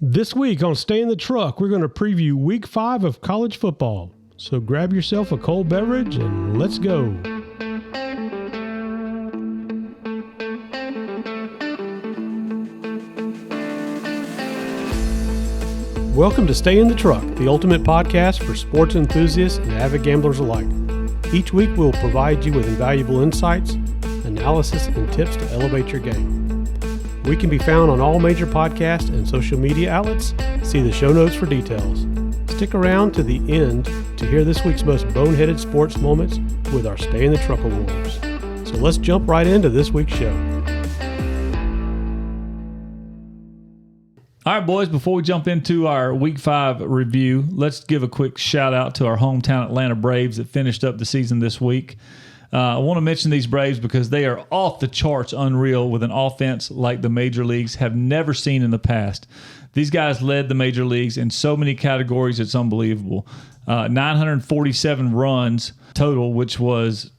This week on Stay in the Truck, we're going to preview Week 5 of college football. So grab yourself a cold beverage and let's go. Welcome to Stay in the Truck, the ultimate podcast for sports enthusiasts and avid gamblers alike. Each week we'll provide you with invaluable insights, analysis, and tips to elevate your game. We can be found on all major podcast and social media outlets. See the show notes for details. Stick around to the end to hear this week's most boneheaded sports moments with our Stay in the Truck Awards. So let's jump right into this week's show. All right, boys, before we jump into our Week 5 review, let's give a quick shout-out to our hometown Atlanta Braves that finished up the season this week. I want to mention these Braves because they are off the charts unreal with an offense like the major leagues have never seen in the past. These guys led the major leagues in so many categories, it's unbelievable. 947 runs total, which was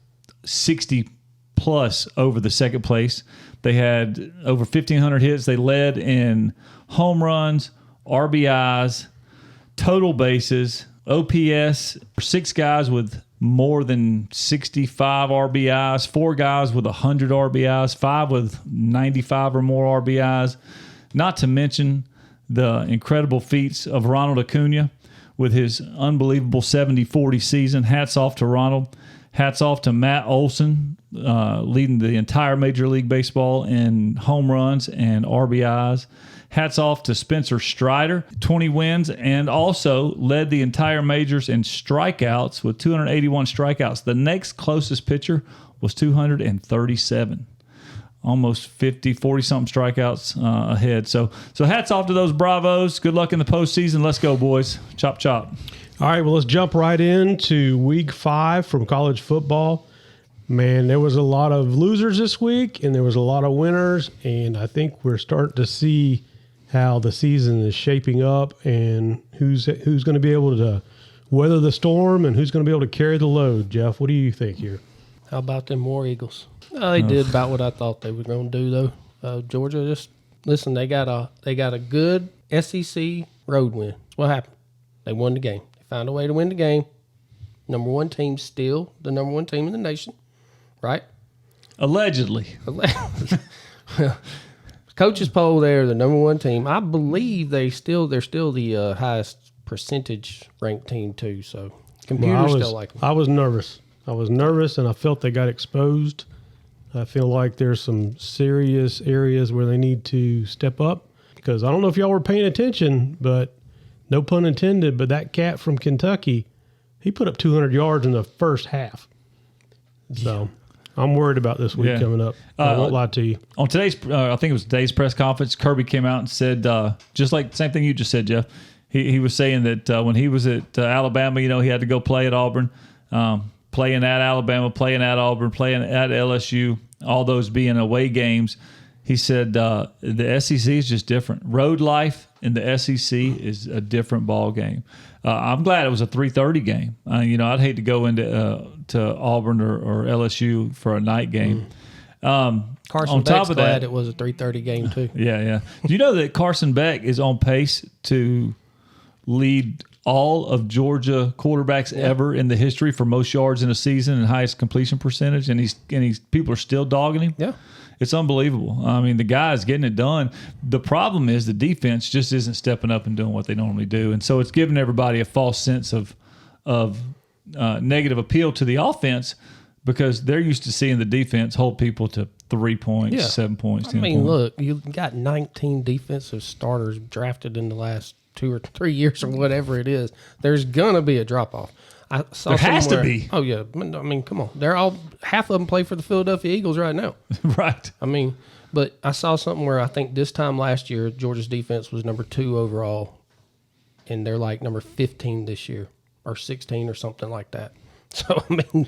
60-plus over the second place. They had over 1,500 hits. They led in home runs, RBIs, total bases, OPS, 6 guys with more than 65 RBIs, 4 guys with 100 RBIs, 5 with 95 or more RBIs, not to mention the incredible feats of Ronald Acuna with his unbelievable 70-40 season. Hats off to Ronald. Hats off to Matt Olson, leading the entire Major League Baseball in home runs and RBIs. Hats off to Spencer Strider, 20 wins, and also led the entire majors in strikeouts with 281 strikeouts. The next closest pitcher was 237. Almost 40-something strikeouts ahead. So hats off to those Bravos. Good luck in the postseason. Let's go, boys. Chop, chop. All right, well, let's jump right into Week 5 from college football. Man, there was a lot of losers this week, and there was a lot of winners, and I think we're starting to see how the season is shaping up and who's going to be able to weather the storm and who's going to be able to carry the load. Jeff, what do you think here? How about them War Eagles? They did about what I thought they were going to do, though. Georgia, just listen. They got a good SEC road win. That's what happened. They won the game. They found a way to win the game. Number one team, still the number one team in the nation, right? Allegedly. Coaches poll, they're the number one team. I believe they're still the highest percentage ranked team too. So computers still like them. I was nervous, and I felt they got exposed. I feel like there's some serious areas where they need to step up, because I don't know if y'all were paying attention, but no pun intended, but that cat from Kentucky, he put up 200 yards in the first half. So I'm worried about this week coming up. I won't lie to you. On today's, I think it was today's press conference, Kirby came out and said, just like the same thing you just said, Jeff. He was saying that when he was at Alabama, he had to go play at Auburn, playing at Alabama, playing at Auburn, playing at LSU, all those being away games. He said the SEC is just different. Road life in the SEC is a different ball game. I'm glad it was a 3:30 game. I'd hate to go into to Auburn or LSU for a night game. Carson Beck's glad it was a 3:30 game too. Yeah. Do you know that Carson Beck is on pace to lead all of Georgia quarterbacks ever in the history for most yards in a season and highest completion percentage, and he's people are still dogging him? Yeah. It's unbelievable. I mean, the guy is getting it done. The problem is the defense just isn't stepping up and doing what they normally do. And so it's giving everybody a false sense of negative appeal to the offense, because they're used to seeing the defense hold people to 3 points, 7 points, 10 points. Look, you got 19 defensive starters drafted in the last 2 or 3 years or whatever it is. There's going to be a drop-off. There has to be. Oh, yeah. I mean, come on. Half of them play for the Philadelphia Eagles right now. Right. I mean, but I saw something where I think this time last year, Georgia's defense was number 2 overall, and they're like number 15 this year, or 16 or something like that. So, I mean,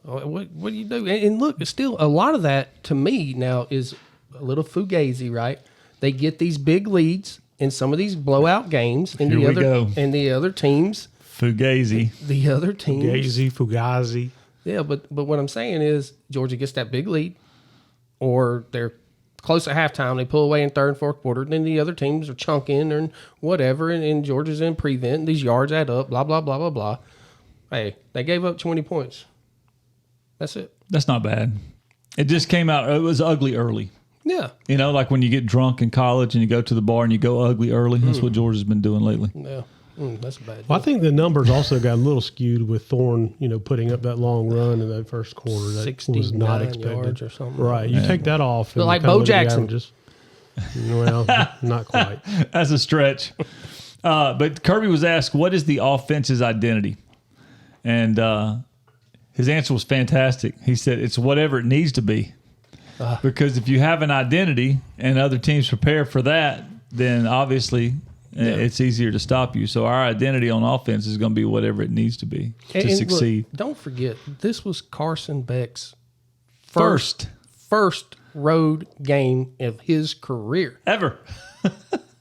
what do you do? And look, it's still a lot of that to me now is a little fugazi, right? They get these big leads in some of these blowout games, and the other teams. Fugazi. The other teams. Fugazi. Yeah, but what I'm saying is Georgia gets that big lead, or they're close at halftime. They pull away in third and fourth quarter. Then the other teams are chunking and whatever, and Georgia's in prevent. These yards add up, blah, blah, blah, blah, blah. Hey, they gave up 20 points. That's it. That's not bad. It just came out. It was ugly early. Yeah. You know, like when you get drunk in college and you go to the bar and you go ugly early. That's what Georgia's been doing lately. Yeah. That's a bad. Well, I think the numbers also got a little skewed with Thorne, putting up that long run in that first quarter. That 69 was not expected. yards or something. Right. You take that off. But and like kind of Bo look at the Jackson. averages. Well, not quite. That's a stretch. But Kirby was asked, what is the offense's identity? And his answer was fantastic. He said, it's whatever it needs to be. Because if you have an identity and other teams prepare for that, then obviously it's easier to stop you. So our identity on offense is going to be whatever it needs to be to succeed. Look, don't forget, this was Carson Beck's First road game of his career. ever.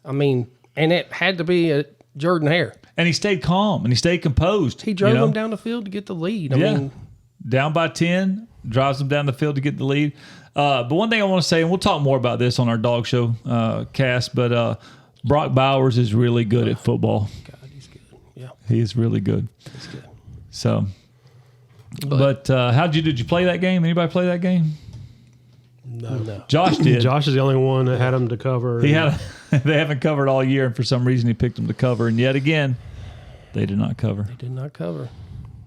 I mean, and it had to be a Jordan Hare. And he stayed calm and he stayed composed. He drove him down the field to get the lead. I mean, down by 10, drives them down the field to get the lead. But one thing I want to say, and we'll talk more about this on our dog show cast, but Brock Bowers is really good at football. God, he's good. Yeah, He is really good. he's good. So, but did you play that game? Anybody play that game? No. Josh did. Josh is the only one that had him to cover. They haven't covered all year, and for some reason he picked them to cover, and yet again, they did not cover. They did not cover.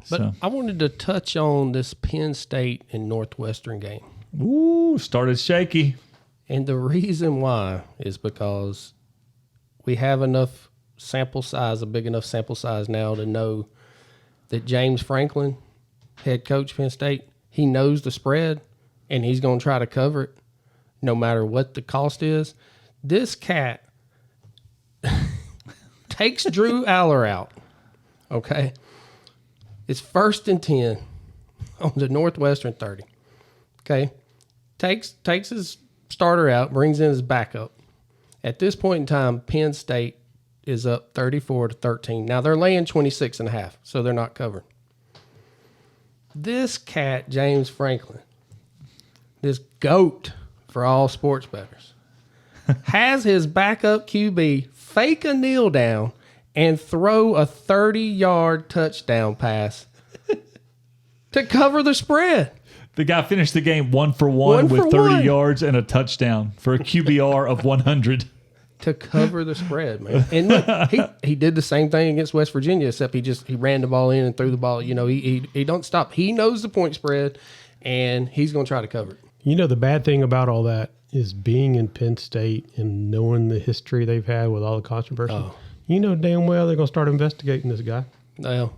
But So. I wanted to touch on this Penn State and Northwestern game. Ooh, started shaky. And the reason why is because we have enough sample size, a big enough sample size now to know that James Franklin, head coach Penn State, he knows the spread and he's going to try to cover it no matter what the cost is. This cat takes Drew Aller out, okay? It's 1st and 10 on the Northwestern 30, okay? Takes his starter out, brings in his backup. At this point in time, Penn State is up 34-13. Now they're laying 26.5, so they're not covered. This cat, James Franklin, this GOAT for all sports bettors, has his backup QB fake a kneel down and throw a 30-yard touchdown pass to cover the spread. The guy finished the game 1 for 1 with 30 yards and a touchdown for a QBR of 100. To cover the spread, man. And look, he did the same thing against West Virginia, except he ran the ball in and threw the ball. He don't stop. He knows the point spread, and he's going to try to cover it. The bad thing about all that is being in Penn State and knowing the history they've had with all the controversy. Oh. Damn well they're going to start investigating this guy. Well,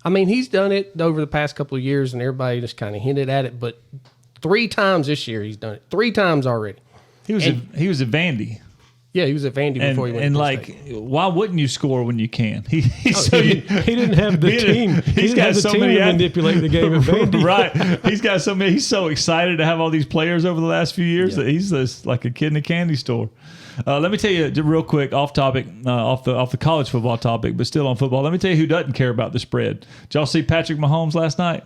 I mean, he's done it over the past couple of years, and everybody just kind of hinted at it. But 3 times this year he's done it. 3 times already. He was at Vandy. Yeah, he was at Vandy before he went and to like, State. Why wouldn't you score when you can? He didn't have the team. He didn't have the team to manipulate the game at Vandy. Right. He's got so many. He's so excited to have all these players over the last few years that he's just like a kid in a candy store. Let me tell you real quick, off topic, off the college football topic, but still on football. Let me tell you who doesn't care about the spread. Did y'all see Patrick Mahomes last night?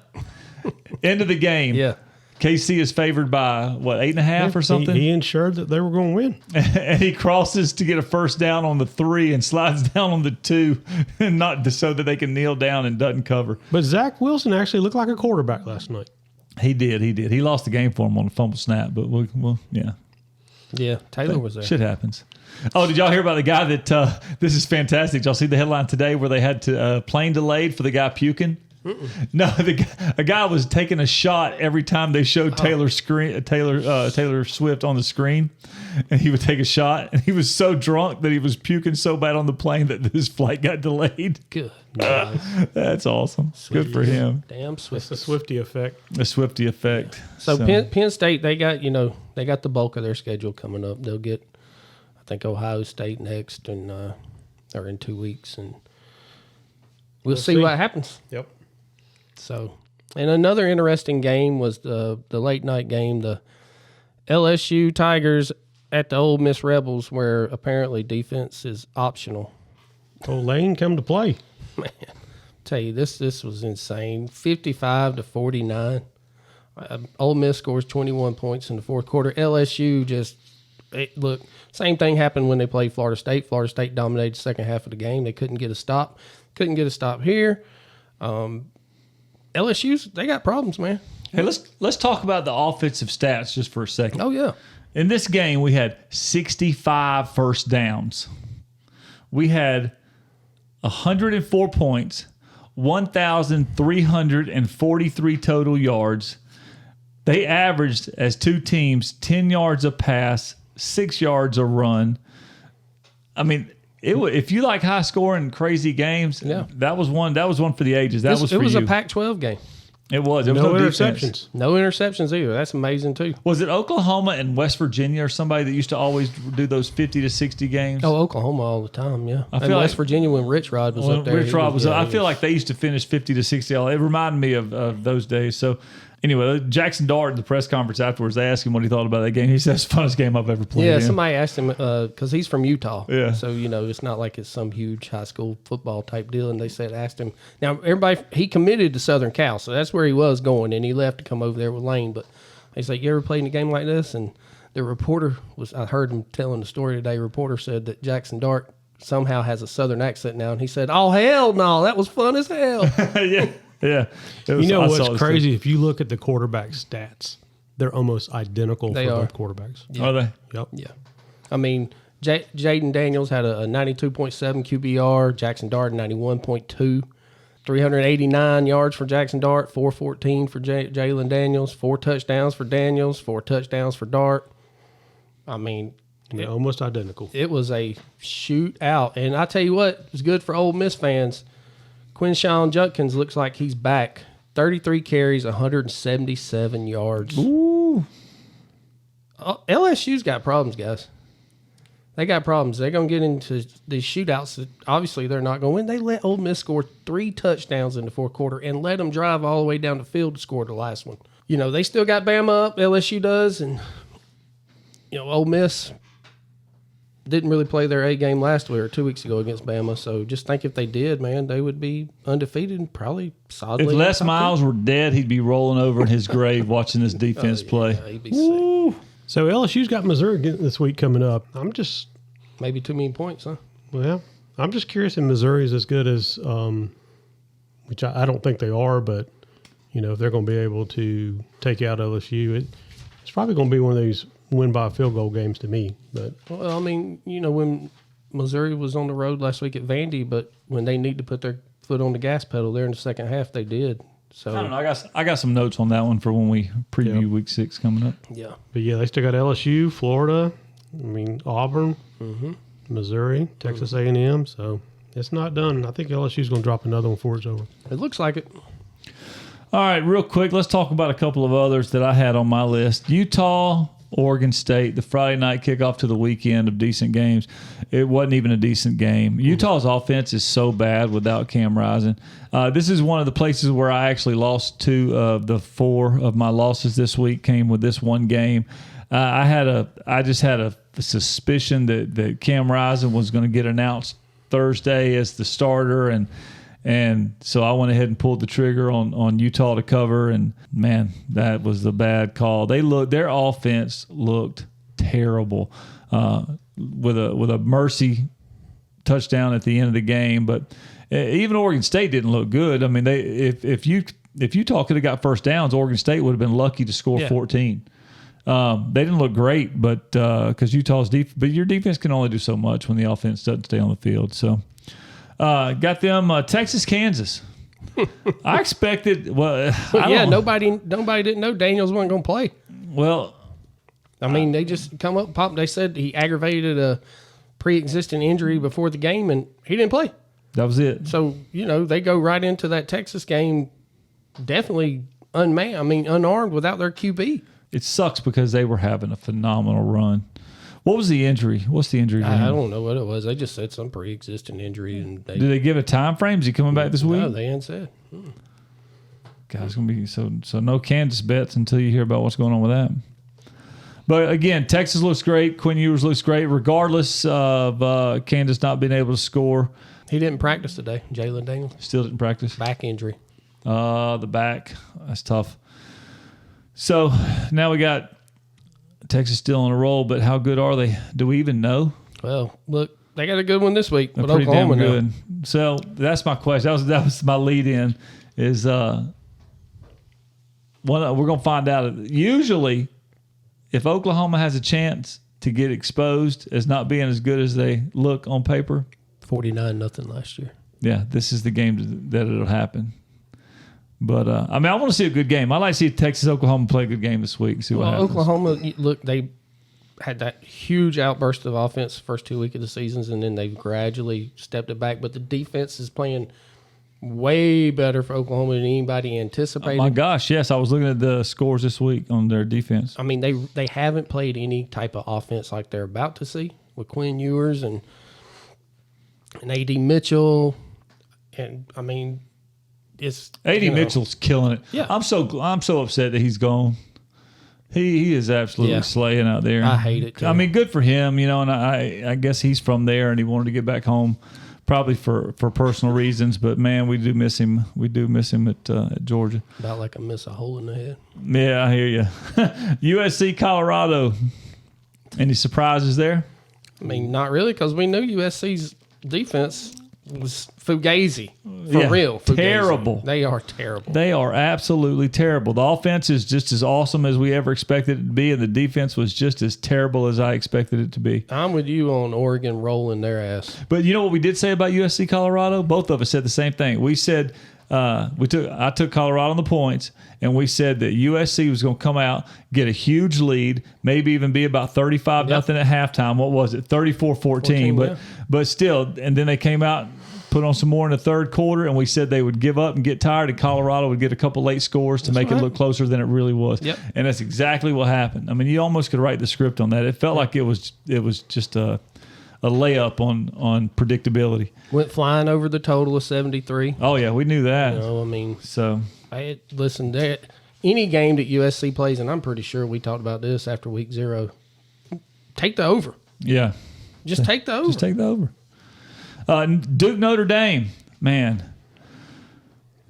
End of the game. Yeah. KC is favored by, 8.5 or something? He ensured that they were going to win. And he crosses to get a first down on the 3 and slides down on the 2, and not so that they can kneel down and doesn't cover. But Zach Wilson actually looked like a quarterback last night. He did. He lost the game for him on a fumble snap, but yeah. Yeah, Taylor was there. Shit happens. Oh, did y'all hear about the guy that, this is fantastic. Did y'all see the headline today where they had to plane delayed for the guy puking? No, a guy was taking a shot every time they showed Taylor Swift on the screen, and he would take a shot, and he was so drunk that he was puking so bad on the plane that his flight got delayed. Good. That's awesome. Good for him. Damn Swift. It's the Swifty effect. The Swifty effect. So Penn State, they got the bulk of their schedule coming up. They'll get, I think, Ohio State next, and or in 2 weeks, and we'll see what happens. Yep. So, and another interesting game was the late night game, the LSU Tigers at the Ole Miss Rebels, where apparently defense is optional. Oh, Lane come to play. Man, tell you, this was insane. 55-49 Ole Miss scores 21 points in the fourth quarter. LSU look, same thing happened when they played Florida State. Florida State dominated the second half of the game. They couldn't get a stop. Couldn't get a stop here. LSU's, they got problems, man. Hey, let's talk about the offensive stats just for a second. Oh, yeah. In this game, we had 65 first downs. We had 104 points, 1,343 total yards. They averaged, as two teams, 10 yards a pass, 6 yards a run. I mean, if you like high scoring, crazy games, that was one for the ages. It was a Pac-12 game. It was. There was no interceptions. defense. No interceptions either. That's amazing too. Was it Oklahoma and West Virginia or somebody that used to always do those 50 to 60 games? Oh, Oklahoma all the time, yeah. I feel West like Virginia when Rich Rod was up there. Rich Rod was up. I feel like they used to finish 50 to 60. It reminded me of those days. So, anyway, Jackson Dart in the press conference afterwards, they asked him what he thought about that game. He said it's the funnest game I've ever played. Yeah, somebody asked him because he's from Utah. Yeah. So, it's not like it's some huge high school football type deal. And they asked him. Now, he committed to Southern Cal, so that's where he was going. And he left to come over there with Lane. But he's like, you ever played in a game like this? And the reporter I heard him telling the story today. Reporter said that Jackson Dart somehow has a Southern accent now. And he said, oh, hell no, that was fun as hell. Yeah. Yeah. What's crazy? If you look at the quarterback stats, they're almost identical for both quarterbacks. Yeah. Are they? Yep. Yeah. I mean, Jaden Daniels had a 92.7 QBR, Jackson Dart 91.2, 389 yards for Jackson Dart, 414 for Jalen Daniels, 4 touchdowns for Daniels, 4 touchdowns for Dart. I mean, almost identical. It was a shootout. And I tell you what, it was good for Ole Miss fans. Quinshawn Judkins looks like he's back. 33 carries, 177 yards. Ooh. LSU's got problems, guys. They got problems. They're going to get into these shootouts that obviously they're not going to win. They let Ole Miss score 3 touchdowns in the fourth quarter and let them drive all the way down the field to score the last one. They still got Bama up, LSU does, and, Ole Miss didn't really play their A game last week or 2 weeks ago against Bama. So just think if they did, man, they would be undefeated and probably solidly. If Les Miles were dead, he'd be rolling over in his grave watching this defense play. Yeah, he'd be sick. So LSU's got Missouri this week coming up. Maybe too many points, huh? Well, I'm just curious if Missouri's as good as, which I don't think they are, but, if they're going to be able to take out LSU, it's probably going to be one of these win by a field goal games to me. But well, I mean, when Missouri was on the road last week at Vandy, but when they need to put their foot on the gas pedal there in the second half, they did. So I don't know. I got some notes on that one for when we preview Week 6 coming up. Yeah, but they still got LSU, Florida, Auburn, Missouri, Texas A&M. So it's not done. I think LSU's going to drop another one before it's over. It looks like it. All right, real quick, let's talk about a couple of others that I had on my list. Utah, Oregon State, the Friday night kickoff to the weekend of decent games. It wasn't even a decent game. Utah's offense is so bad without Cam Rising. This is one of the places where I actually lost 2 of the 4 of my losses this week came with this one game. I just had a suspicion that Cam Rising was going to get announced Thursday as the starter, and so I went ahead and pulled the trigger on Utah to cover, and man, that was the bad call. Their offense looked terrible with a mercy touchdown at the end of the game, but even Oregon State didn't look good. I mean, if Utah could have got first downs, Oregon State would have been lucky to score 14. They didn't look great, but because Utah's but your defense can only do so much when the offense doesn't stay on the field. So. Got them Texas, Kansas. I expected. Nobody didn't know Daniels wasn't going to play. Well, I mean, they just come up, pop. They said he aggravated a pre-existing injury before the game, and he didn't play. That was it. So they go right into that Texas game, definitely unarmed without their QB. It sucks because they were having a phenomenal run. What was the injury? What's the injury? I don't know what it was. They just said some pre-existing injury. And did they give a time frame? Is he coming back this week? No, they ain't said. God, it's gonna be so no Kansas bets until you hear about what's going on with that. But again, Texas looks great. Quinn Ewers looks great, regardless of Kansas not being able to score. He didn't practice today. Jalen Daniels still didn't practice. Back injury. The back. That's tough. So now we got Texas still on a roll, but how good are they? Do we even know? Well, look, they got a good one this week. They're But pretty Oklahoma damn good. now. So that's my question. That was my lead in. Is we're gonna find out. Usually, if Oklahoma has a chance to get exposed as not being as good as they look on paper, 49-0 last year. yeah, this is the game that it'll happen. But I want to see a good game. I like to see Texas Oklahoma play a good game this week. See what happens. Oklahoma, look, they had that huge outburst of offense the first 2 weeks of the seasons, and then they've gradually stepped it back. But the defense is playing way better for Oklahoma than anybody anticipated. Oh my gosh, yes, I was looking at the scores this week on their defense. I mean, they haven't played any type of offense like they're about to see with Quinn Ewers and A.D. Mitchell, and I mean, it's A.D. Mitchell's killing it. Yeah. I'm so upset that he's gone. He is absolutely slaying out there. I hate it, too. I mean, good for him, and I guess he's from there and he wanted to get back home, probably for personal reasons. But man, we do miss him. We do miss him at Georgia. about like I miss a hole in the head. Yeah, I hear you. USC, Colorado. Any surprises there? I mean, not really, because we knew USC's defense was fugazi. For real. Fugazi. Terrible. They are terrible. They are absolutely terrible. The offense is just as awesome as we ever expected it to be, and the defense was just as terrible as I expected it to be. I'm with you on Oregon rolling their ass. But you know what we did say about USC Colorado? Both of us said the same thing. We said I took Colorado on the points, and we said that USC was going to come out, get a huge lead, maybe even be about 35-0 at halftime. What was it? 34-14. But still, and then they came out, put on some more in the third quarter, and we said they would give up and get tired, and Colorado would get a couple late scores to make it look closer than it really was. Yep. And that's exactly what happened. I mean, you almost could write the script on that. It felt like it was just a layup on predictability. Went flying over the total of 73. Oh yeah, we knew that. You know, I mean, So listen, any game that USC plays, and I'm pretty sure we talked about this after week 0, take the over. yeah, Just take the over. just take the over. Duke Notre Dame, man.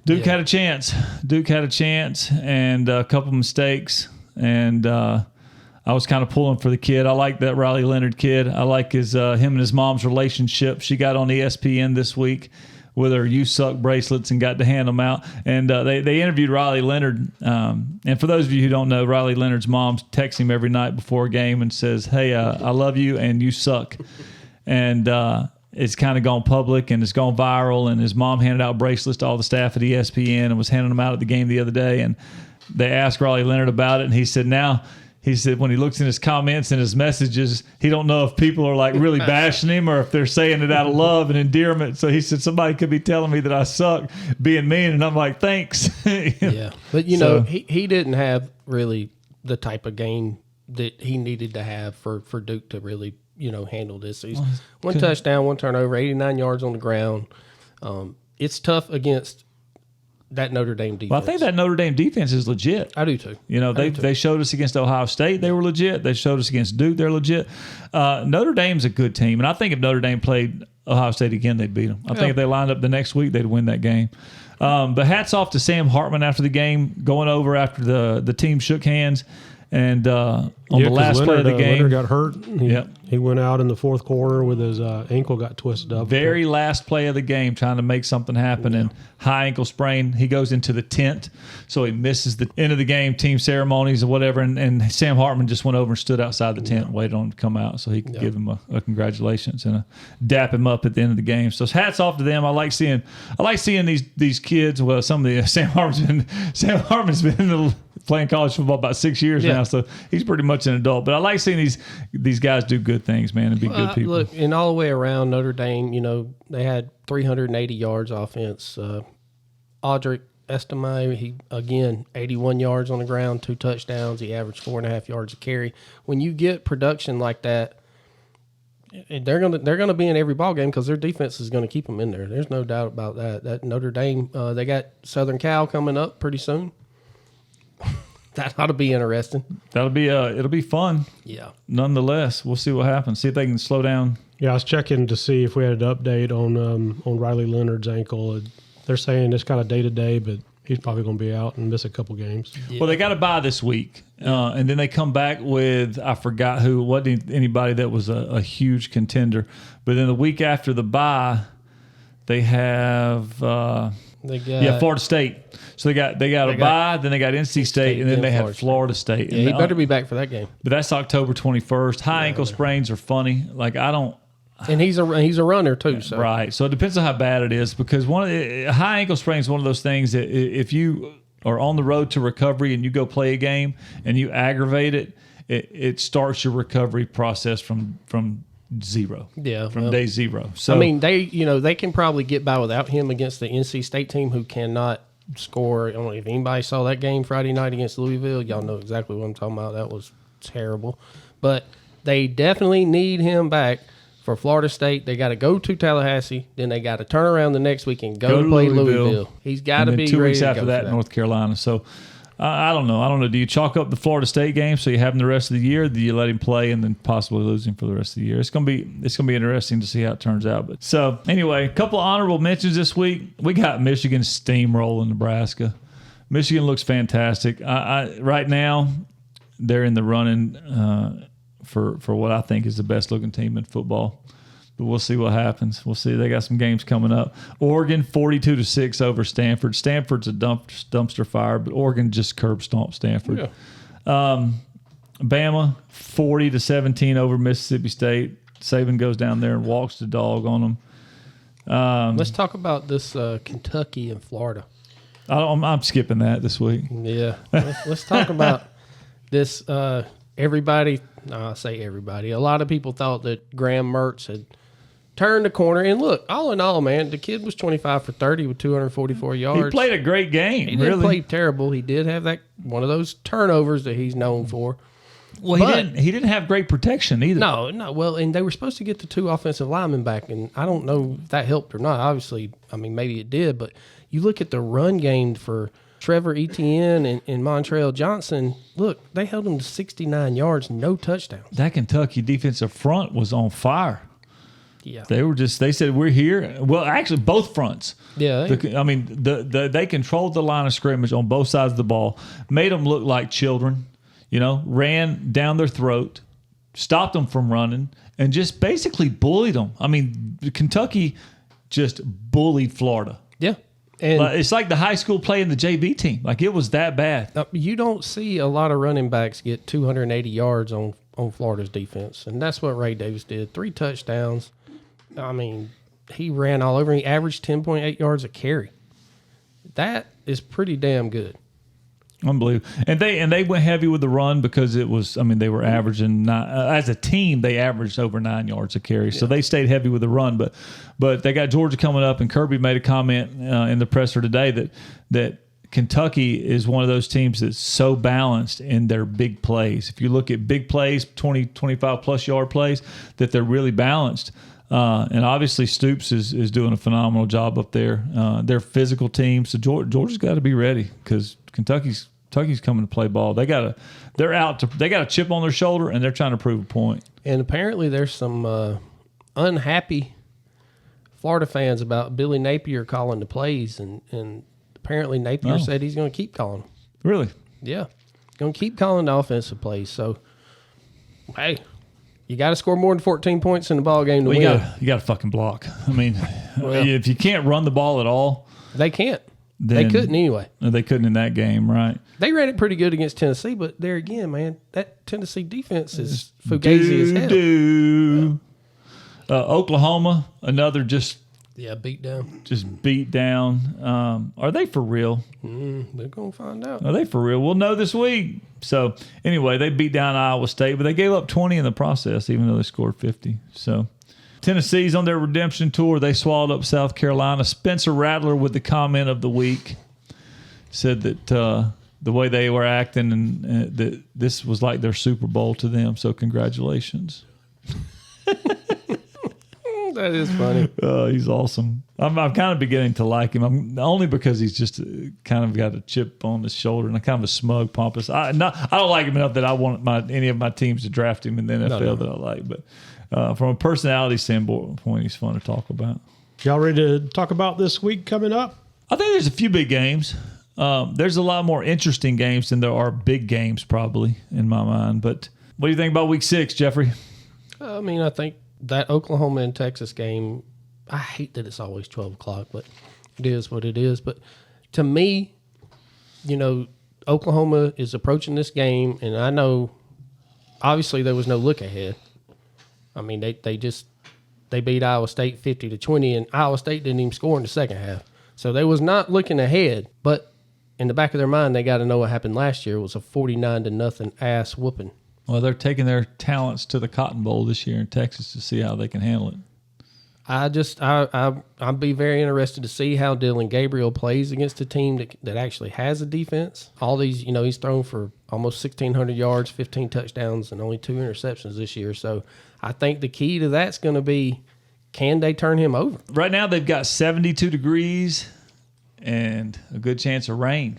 Duke had a chance. Duke had a chance and a couple mistakes, and I was kind of pulling for the kid. I like that Riley Leonard kid. I like him and his mom's relationship. She got on ESPN this week with her "You Suck" bracelets and got to hand them out. And they interviewed Riley Leonard. And for those of you who don't know, Riley Leonard's mom texts him every night before a game and says, "Hey, I love you and you suck." And it's kind of gone public and it's gone viral. And his mom handed out bracelets to all the staff at ESPN and was handing them out at the game the other day. And they asked Riley Leonard about it, and he said when he looks in his comments and his messages, he don't know if people are like really bashing him or if they're saying it out of love and endearment. So he said, somebody could be telling me that I suck, being mean. And I'm like, thanks. Yeah. But, you know, he didn't have really the type of game that he needed to have for Duke to really, handle this. He's one touchdown, one turnover, 89 yards on the ground. It's tough against that Notre Dame defense. Well, I think that Notre Dame defense is legit. I do too. They showed us against Ohio State, they were legit. They showed us against Duke, they're legit. Notre Dame's a good team, and I think if Notre Dame played Ohio State again, they'd beat them. I think if they lined up the next week, they'd win that game. But hats off to Sam Hartman after the game, going over after the team shook hands. And on the last play of the game, Leonard got hurt. He went out in the fourth quarter with his ankle got twisted up. Very last play of the game, trying to make something happen, and high ankle sprain. He goes into the tent, so he misses the end of the game, team ceremonies or whatever. And Sam Hartman just went over and stood outside the tent, and waited on him to come out, so he could give him a congratulations and dap him up at the end of the game. So hats off to them. I like seeing these kids. Well, some of the Sam Hartman's been playing college football about 6 years now, so he's pretty much an adult. But I like seeing these guys do good things, man, and be good people. Look, and all the way around Notre Dame, they had 380 yards offense. Audric Estime, he again 81 yards on the ground, 2 touchdowns. He averaged 4.5 yards a carry. When you get production like that, they're gonna be in every ball game because their defense is gonna keep them in there. There's no doubt about that. That Notre Dame, they got Southern Cal coming up pretty soon. That ought to be interesting. It'll be fun. Yeah. Nonetheless, we'll see what happens. See if they can slow down. Yeah, I was checking to see if we had an update on Riley Leonard's ankle. They're saying it's kind of day to day, but He's probably going to be out and miss a couple games. Well, they got a bye this week, and then they come back with, I forgot who, wasn't anybody that was a huge contender. But then the week after the bye, they have Florida State. So they got a bye, then they got NC State, and then they have Florida State. Yeah, he better be back for that game. But that's October 21st. High ankle sprains are funny. Like, I don't. And he's a runner too. So. Right. So it depends on how bad it is, because high ankle sprain is one of those things that if you are on the road to recovery and you go play a game and you aggravate it, it starts your recovery process from zero. Yeah. From day zero. So I mean, they can probably get by without him against the NC State team, who cannot score. I don't know if anybody saw that game Friday night against Louisville. Y'all know exactly what I'm talking about. That was terrible. But they definitely need him back. For Florida State, they got to go to Tallahassee, then they got to turn around the next week and go to play Louisville. He's got to be 2 ready weeks to after go that, North Carolina. So I don't know. Do you chalk up the Florida State game so you have him the rest of the year? Or do you let him play and then possibly lose him for the rest of the year? It's gonna be interesting to see how it turns out. But so anyway, a couple of honorable mentions this week. We got Michigan steamrolling Nebraska. Michigan looks fantastic. Right now, they're in the running for what I think is the best looking team in football. But we'll see what happens. We'll see. They got some games coming up. Oregon 42-6 over Stanford. Stanford's a dumpster fire, but Oregon just curb stomped Stanford. Yeah. Bama 40-17 over Mississippi State. Saban goes down there and walks the dog on them. Let's talk about this Kentucky and Florida. I'm skipping that this week. Yeah. Let's talk about this. Everybody, I say everybody, a lot of people thought that Graham Mertz had turned the corner. And look, all in all, man, the kid was 25 for 30 with 244 yards. He played a great game. He didn't play terrible. He did have that one of those turnovers that he's known for. Well, he didn't have great protection either. No. Well, and they were supposed to get the 2 offensive linemen back, and I don't know if that helped or not. Obviously, I mean, maybe it did, but you look at the run game for Trevor Etienne and Montrell Johnson. Look, they held them to 69 yards, no touchdowns. That Kentucky defensive front was on fire. Yeah, they said we're here. Well, actually, both fronts. Yeah, they controlled the line of scrimmage on both sides of the ball, made them look like children. Ran down their throat, stopped them from running, and just basically bullied them. I mean, Kentucky just bullied Florida. Yeah. And it's like the high school playing the JV team. Like, it was that bad. You don't see a lot of running backs get 280 yards on Florida's defense, and that's what Ray Davis did. 3 touchdowns. I mean, he ran all over. He averaged 10.8 yards a carry. That is pretty damn good. Unbelievable. And they went heavy with the run because it was, they were averaging, as a team, they averaged over 9 yards a carry. So they stayed heavy with the run. But they got Georgia coming up, and Kirby made a comment in the presser today that Kentucky is one of those teams that's so balanced in their big plays. If you look at big plays, 20, 25-plus yard plays, that they're really balanced. And obviously Stoops is doing a phenomenal job up there. They're physical teams, so Georgia's got to be ready because Kentucky's coming to play ball. They got a chip on their shoulder, and they're trying to prove a point. And apparently there's some unhappy Florida fans about Billy Napier calling the plays, and apparently Napier said he's going to keep calling them. Really? Yeah, going to keep calling the offensive plays. So, hey. You got to score more than 14 points in the ball game to win. You got to fucking block. If you can't run the ball at all, they can't. They couldn't anyway. They couldn't in that game, right? They ran it pretty good against Tennessee, but there again, man, that Tennessee defense is fugazi as hell. Oklahoma, another beat down. Just beat down. Are they for real? They're going to find out. Are they for real? We'll know this week. So, anyway, they beat down Iowa State, but they gave up 20 in the process, even though they scored 50. So, Tennessee's on their redemption tour. They swallowed up South Carolina. Spencer Rattler with the comment of the week said that the way they were acting and that this was like their Super Bowl to them. So, congratulations. That is funny. He's awesome. I'm kind of beginning to like him. Only because he's just kind of got a chip on his shoulder and a kind of a smug, pompous. I don't like him enough that I want any of my teams to draft him in the NFL that I like. But from a personality standpoint, he's fun to talk about. Y'all ready to talk about this week coming up? I think there's a few big games. There's a lot more interesting games than there are big games, probably, in my mind. But what do you think about Week 6, Jeffrey? I mean, I think that Oklahoma and Texas game, I hate that it's always 12 o'clock, but it is what it is. But to me, Oklahoma is approaching this game, and I know obviously there was no look ahead. I mean, they beat Iowa State 50-20, and Iowa State didn't even score in the second half. So they was not looking ahead, but in the back of their mind, they got to know what happened last year. It was a 49-0 ass whooping. Well, they're taking their talents to the Cotton Bowl this year in Texas to see how they can handle it. I'd be very interested to see how Dylan Gabriel plays against a team that actually has a defense. All these, he's thrown for almost 1,600 yards, 15 touchdowns, and only 2 interceptions this year. So I think the key to that's going to be, can they turn him over? Right now, they've got 72 degrees and a good chance of rain.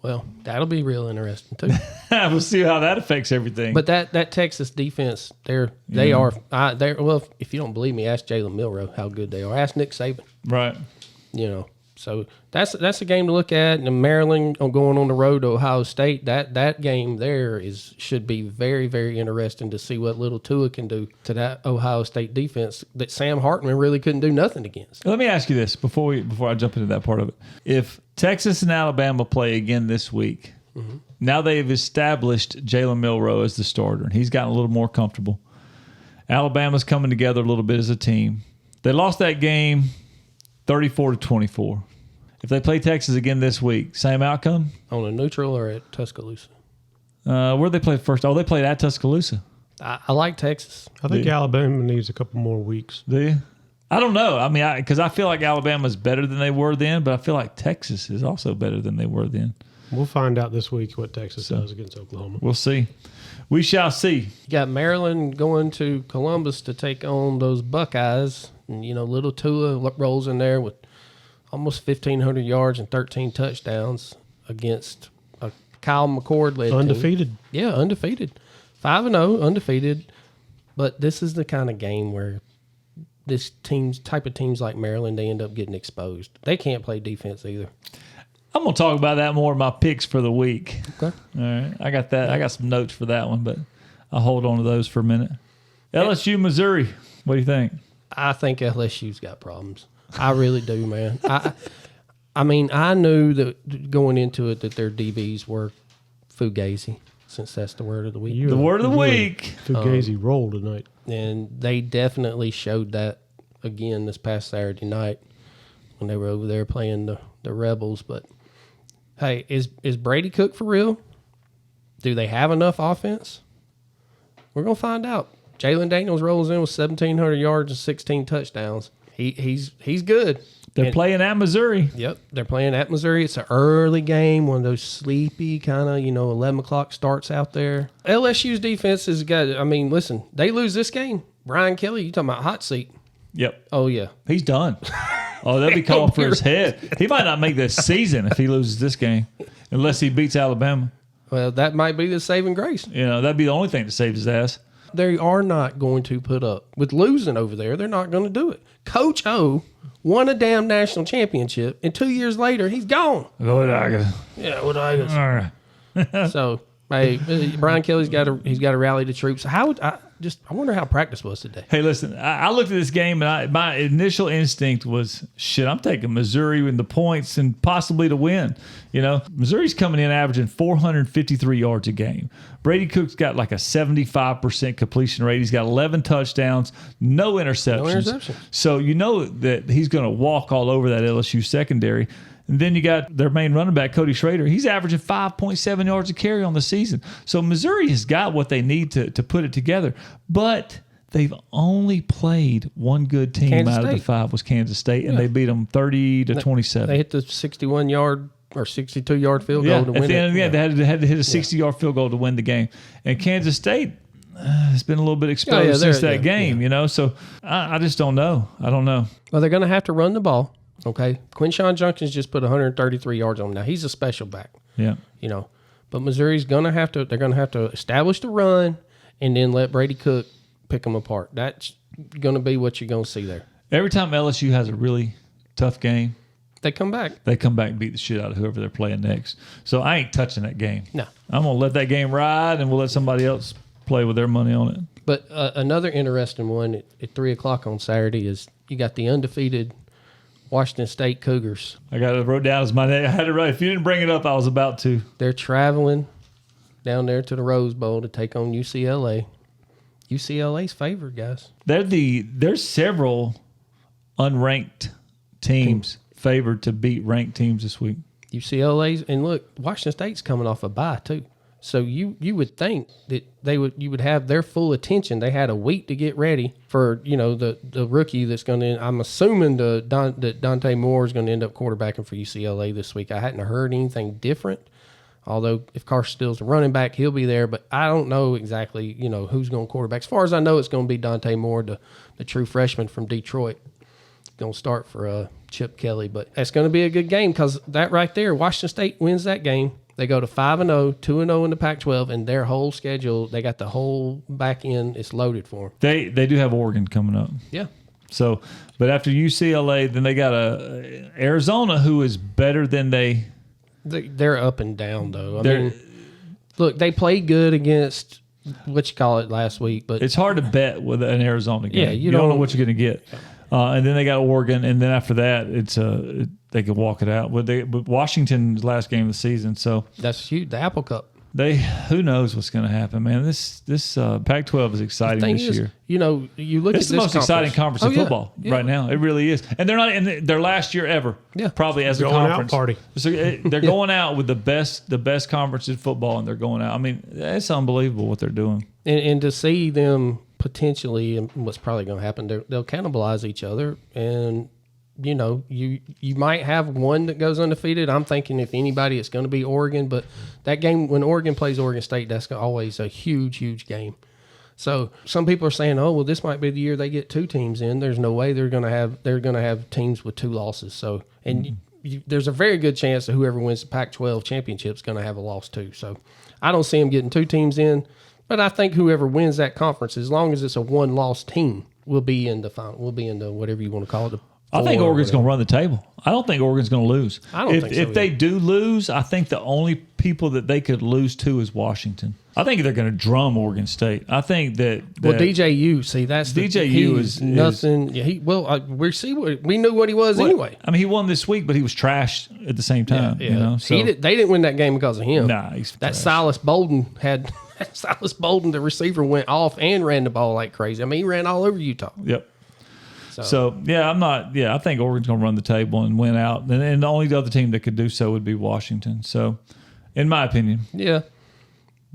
Well, that'll be real interesting too. We'll see how that affects everything. But that Texas defense, they are. Well, if you don't believe me, ask Jalen Milroe how good they are. Ask Nick Saban. Right. So that's a game to look at. And Maryland going on the road to Ohio State, that game there should be very, very interesting to see what little Tua can do to that Ohio State defense that Sam Hartman really couldn't do nothing against. Let me ask you this before I jump into that part of it. If Texas and Alabama play again this week, now they've established Jalen Milroe as the starter, and he's gotten a little more comfortable. Alabama's coming together a little bit as a team. They lost that game 34-24. If they play Texas again this week, same outcome? On a neutral or at Tuscaloosa? Where'd they play first? Oh, they played at Tuscaloosa. I like Texas. I think Alabama needs a couple more weeks. Do you? I don't know. I mean, because I feel like Alabama's better than they were then, but I feel like Texas is also better than they were then. We'll find out this week what Texas does against Oklahoma. We'll see. We shall see. You got Maryland going to Columbus to take on those Buckeyes. And, little Tua rolls in there with almost 1,500 yards and 13 touchdowns against a Kyle McCord-led Undefeated. team. Yeah, undefeated. 5-0, undefeated. But this is the kind of game where type of teams like Maryland, they end up getting exposed. They can't play defense either. I'm going to talk about that more in my picks for the week. Okay. All right. I got that. I got some notes for that one, but I'll hold on to those for a minute. LSU, Missouri. What do you think? I think LSU's got problems. I really do, man. I mean, I knew that going into it that their DBs were fugazi, since that's the word of the week. The word of the week. Fugazi roll tonight. And they definitely showed that again this past Saturday night when they were over there playing the Rebels. But, hey, is Brady Cook for real? Do they have enough offense? We're going to find out. Jalen Daniels rolls in with 1,700 yards and 16 touchdowns. He's good. They're playing at Missouri. Yep, they're playing at Missouri. It's an early game, one of those sleepy kind of, 11 o'clock starts out there. LSU's defense has got, listen, they lose this game. Brian Kelly, you talking about hot seat. Yep. Oh, yeah. He's done. Oh, they'll be calling for his head. He might not make this season if he loses this game, unless he beats Alabama. Well, that might be the saving grace. That'd be the only thing to save his ass. They are not going to put up with losing over there. They're not going to do it. Coach O won a damn national championship, and 2 years later, he's gone. Go Tigers. Yeah, what I guess. All right. So, hey, Brian Kelly's got to rally the troops. I wonder how practice was today. Hey, listen, I looked at this game, and my initial instinct was, shit, I'm taking Missouri in the points and possibly to win. Missouri's coming in averaging 453 yards a game. Brady Cook's got like a 75% completion rate. He's got 11 touchdowns, no interceptions. So you know that he's going to walk all over that LSU secondary. And then you got their main running back, Cody Schrader. He's averaging 5.7 yards a carry on the season. So Missouri has got what they need to put it together. But they've only played one good team out of the 5 was Kansas State, and they beat them 30-27. They hit the 61-yard or 62-yard field goal to win it. At the end of the game, they had to hit a 60-yard field goal to win the game. And Kansas State has been a little bit exposed since that game, So I just don't know. I don't know. Well, they're going to have to run the ball. Okay, Quinshawn Junkins just put 133 yards on him. Now he's a special back. Yeah, but Missouri's gonna have to. They're gonna have to establish the run and then let Brady Cook pick them apart. That's gonna be what you're gonna see there. Every time LSU has a really tough game, They come back. They come back and beat the shit out of whoever they're playing next. So I ain't touching that game. No. I'm going to let that game ride, and we'll let somebody else play with their money on it. But another interesting one at 3 o'clock on Saturday is you got the undefeated Washington State Cougars. I got it wrote down as my name. I had it right. If you didn't bring it up, I was about to. They're traveling down there to the Rose Bowl to take on UCLA. UCLA's favored, guys. There's several unranked teams favored to beat ranked teams this week. UCLA's, and look, Washington State's coming off a bye too. So you would think that you would have their full attention. They had a week to get ready for the rookie that's going to. I'm assuming that Dante Moore is going to end up quarterbacking for UCLA this week. I hadn't heard anything different. Although if Carson Steele's a running back, he'll be there. But I don't know exactly who's going to quarterback. As far as I know, it's going to be Dante Moore, the true freshman from Detroit. Going to start for Chip Kelly. But it's going to be a good game because that right there, Washington State wins that game. They go to 5-0, 2-0 in the Pac-12, and their whole schedule, they got the whole back end, it's loaded for them. They do have Oregon coming up. Yeah. So, but after UCLA, then they got Arizona, who is better than They're up and down, though. I mean, look, they played good against last week, but it's hard to bet with an Arizona game. Yeah, you don't know what you're going to get. And then they got Oregon, and then after that, it's they could walk it out. But Washington's last game of the season, so that's huge. The Apple Cup. Who knows what's going to happen, man? This Pac-12 is exciting this year. You look at this is the most exciting conference in football right now. It really is, and they're not in their last year ever. Yeah, probably as a going conference out party. So they're going out with the best conference in football, and they're going out. I mean, it's unbelievable what they're doing. And to see them potentially, and what's probably going to happen, they'll cannibalize each other, and you might have one that goes undefeated. I'm thinking if anybody, it's going to be Oregon. But that game, when Oregon plays Oregon State, that's always a huge, huge game. So some people are saying, oh, well, this might be the year they get two teams in. There's no way they're going to have teams with two losses. So, and there's a very good chance that whoever wins the Pac-12 championship is going to have a loss too. So I don't see them getting two teams in. But I think whoever wins that conference, as long as it's a one-loss team, will be in the final. Will be in the whatever you want to call it. I think Oregon's going to run the table. I don't think Oregon's going to lose. I don't think so. If they do lose, I think the only people that they could lose to is Washington. I think they're going to drum Oregon State. I think that DJU. See, that's DJU is nothing. We knew what he was anyway. I mean, he won this week, but he was trashed at the same time. Yeah. So they didn't win that game because of him. Nah, he's that trash. Silas Bolden had. Silas Bolden, the receiver, went off and ran the ball like crazy. I mean, he ran all over Utah. Yep. So I think Oregon's going to run the table and win out. And the only other team that could do so would be Washington. So, in my opinion. Yeah.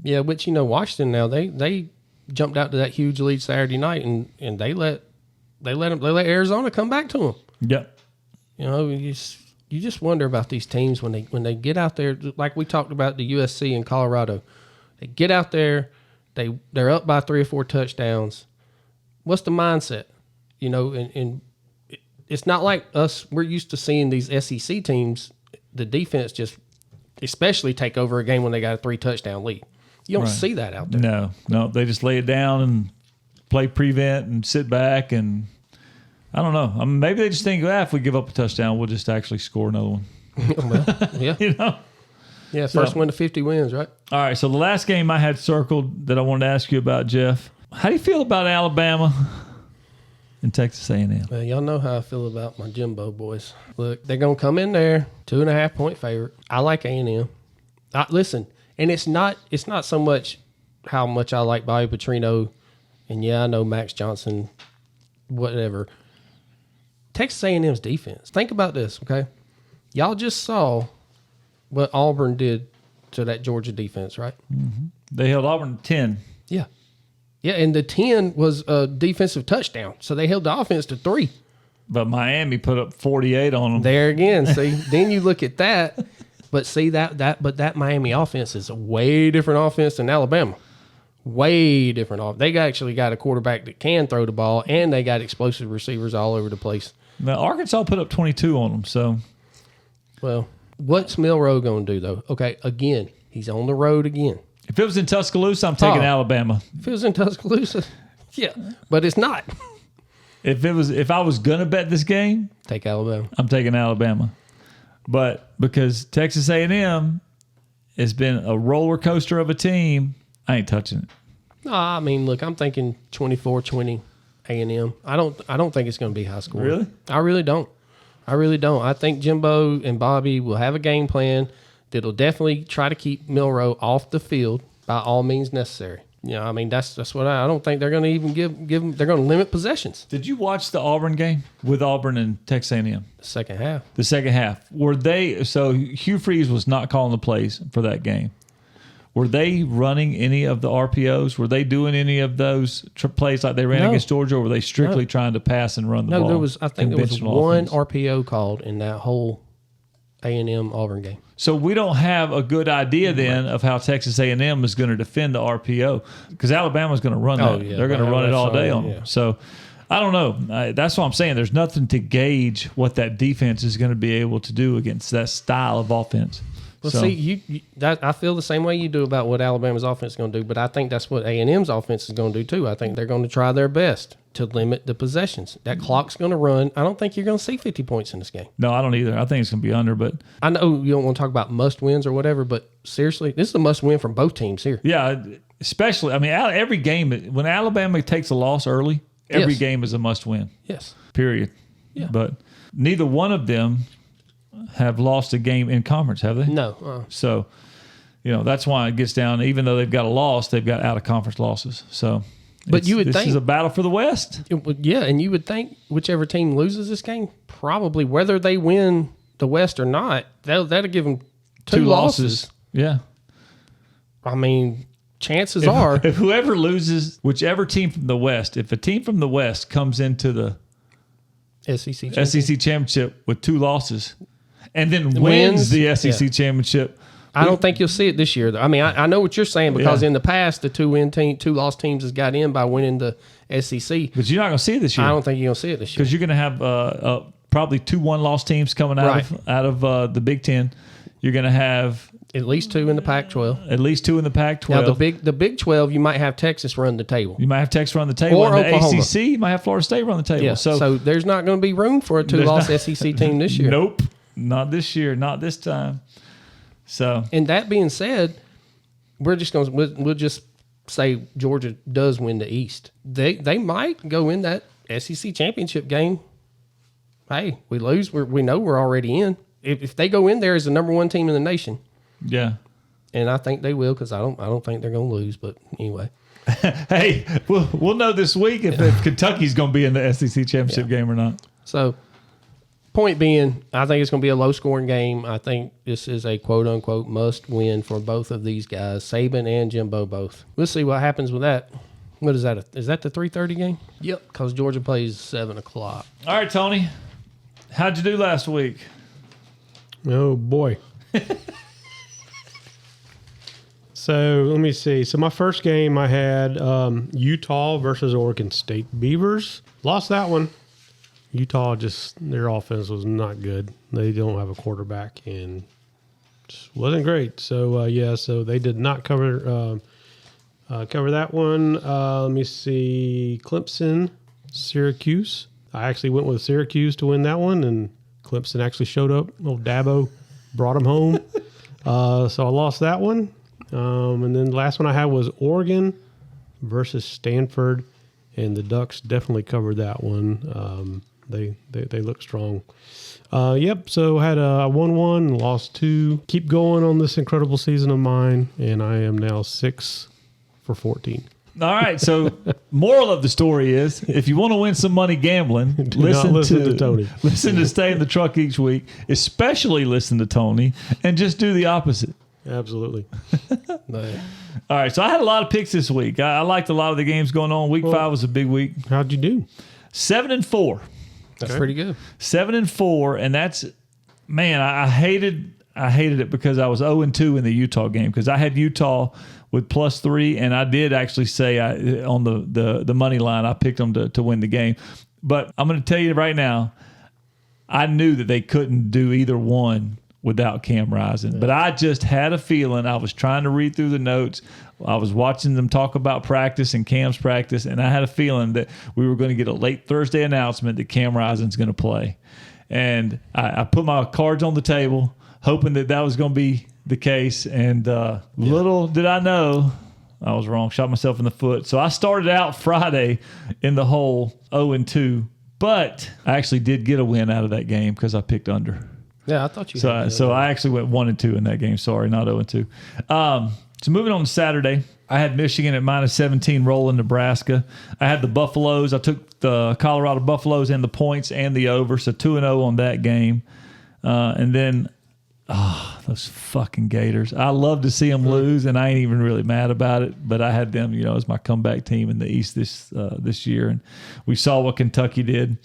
Yeah, which, Washington now, they jumped out to that huge lead Saturday night and they let Arizona come back to them. Yep. You just wonder about these teams when they get out there, like we talked about the USC in Colorado. They get out there, they're up by 3 or 4 touchdowns. What's the mindset? And it's not like us. We're used to seeing these SEC teams, the defense just especially take over a game when they got a 3-touchdown lead. You don't see that out there. No. They just lay it down and play prevent and sit back. And I don't know. I mean, maybe they just think, if we give up a touchdown, we'll just actually score another one. Well, yeah. Yeah, first one to 50 wins, right? All right, so the last game I had circled that I wanted to ask you about, Jeff. How do you feel about Alabama and Texas A&M? Well, y'all know how I feel about my Jimbo boys. Look, they're going to come in there, 2.5-point favorite. I like A&M. Listen, and it's not so much how much I like Bobby Petrino, and I know Max Johnson, whatever. Texas A&M's defense. Think about this, okay? Y'all just saw what Auburn did to that Georgia defense, right? Mm-hmm. They held Auburn to 10. Yeah. Yeah, and the 10 was a defensive touchdown. So they held the offense to 3. But Miami put up 48 on them. There again, see, then you look at that, but see that Miami offense is a way different offense than Alabama. Way different. They actually got a quarterback that can throw the ball, and they got explosive receivers all over the place. Now, Arkansas put up 22 on them, so. Well, what's Milroe going to do, though? Okay, again, he's on the road again. If it was in Tuscaloosa, I'm taking Alabama. If it was in Tuscaloosa, yeah, but it's not. If I was gonna bet this game, take Alabama. I'm taking Alabama. But because Texas A&M has been a roller coaster of a team, I ain't touching it. No, I mean, look, I'm thinking 24-20 A&M. I don't think it's going to be high scoring. Really? I really don't. I think Jimbo and Bobby will have a game plan that'll definitely try to keep Milroe off the field by all means necessary. I mean, that's what I don't think they're going to even give them. They're going to limit possessions. Did you watch the Auburn game with Auburn and Texas A&M? The second half. The second half. Were they, so Hugh Freeze was not calling the plays for that game. Were they running any of the RPOs? Were they doing any of those plays like they ran against Georgia, or were they strictly trying to pass and run the ball? No, there was one offense? RPO called in that whole A&M Auburn game. So we don't have a good idea then of how Texas A&M is going to defend the RPO, because Alabama's going to run that. Yeah, they're going to run it all day on yeah. them. So I don't know. That's what I'm saying. There's nothing to gauge what that defense is going to be able to do against that style of offense. Well, see, I feel the same way you do about what Alabama's offense is going to do, but I think that's what A&M's offense is going to do too. I think they're going to try their best to limit the possessions. That clock's going to run. I don't think you're going to see 50 points in this game. No, I don't either. I think it's going to be under, but I know you don't want to talk about must wins or whatever, but seriously, this is a must win from both teams here. yeah, especially, I mean, every game, when Alabama takes a loss early, every Yes. game is a must win. Yes. Period. Yeah. But neither one of them have lost a game in conference, have they? No. So, that's why it gets down. Even though they've got a loss, they've got out of conference losses. So, But you would this think is a battle for the West. Yeah, and you would think whichever team loses this game, probably whether they win the West or not, that'll give them two losses. Yeah. I mean, chances are. If whoever loses, whichever team from the West, if a team from the West comes into the SEC championship. SEC championship with two losses and then wins the SEC championship, I don't think you'll see it this year, though. I mean, I know what you're saying because Yeah. in the past, the two loss teams has got in by winning the SEC. but you're not going to see it this year. I don't think you're going to see it this year. Because you're going to have probably 2 1-loss teams coming out of the Big Ten. You're going to have At least two in the Pac-12. at least 2 in the Pac-12. Now, the Big 12, you might have Texas run the table. You might have Texas run the table. Or and the Oklahoma. ACC, you might have Florida State run the table. Yeah, so there's not going to be room for a two-loss SEC team this year. Nope. Not this year. Not this time. So, And that being said, we'll just say Georgia does win the East. They might go in that SEC championship game. Hey, we lose. We know we're already in. If they go in there as the number one team in the nation, yeah. and I think they will because I don't think they're going to lose. But anyway, Hey, we'll know this week if Kentucky's going to be in the SEC championship game or not. so point being, I think it's going to be a low-scoring game. I think this is a quote-unquote must-win for both of these guys, Saban and Jimbo both. We'll see what happens with that. What is that? Is that the 3:30 game? Yep, because Georgia plays 7 o'clock. All right, Tony. How'd you do last week? Oh, boy. So let me see. So my first game I had Utah versus Oregon State Beavers. Lost that one. Utah their offense was not good. They don't have a quarterback and just wasn't great. So so they did not cover that one. Let me see. Clemson, Syracuse. I actually went with Syracuse to win that one, and Clemson actually showed up. Old Dabo brought them home. So I lost that one. And then the last one I had was Oregon versus Stanford, and the Ducks definitely covered that one. They look strong. Yep. So I had a 1-1, lost 2. Keep going on this incredible season of mine, and I am now 6 for 14. All right. So, moral of the story is, if you want to win some money gambling, not listen to Tony. Listen to Stay in the Truck each week. Especially listen to Tony, and just do the opposite. Absolutely. All right. So I had a lot of picks this week. I liked a lot of the games going on. Week 5 was a big week. How'd you do? 7-4. That's pretty good. 7-4, and that's, man, I hated it because I was 0-2 in the Utah game because I had Utah with +3, and I did actually say on the money line I picked them to win the game. But I'm going to tell you right now, I knew that they couldn't do either one without Cam Rising. But I just had a feeling. I was trying to read through the notes. I was watching them talk about practice and Cam's practice, and I had a feeling that we were going to get a late Thursday announcement that Cam Rising's going to play. And I put my cards on the table, hoping that was going to be the case. And little did I know, I was wrong. Shot myself in the foot. So I started out Friday in the hole 0-2, but I actually did get a win out of that game because I picked under. Yeah, I thought you. So I actually went 1-2 in that game. Sorry, not 0-2. So moving on to Saturday, I had Michigan at -17 rolling Nebraska. I had the Buffaloes. I took the Colorado Buffaloes and the points and the over, so 2-0 on that game. And then, those fucking Gators. I love to see them lose, and I ain't even really mad about it. But I had them, as my comeback team in the East this year, and we saw what Kentucky did.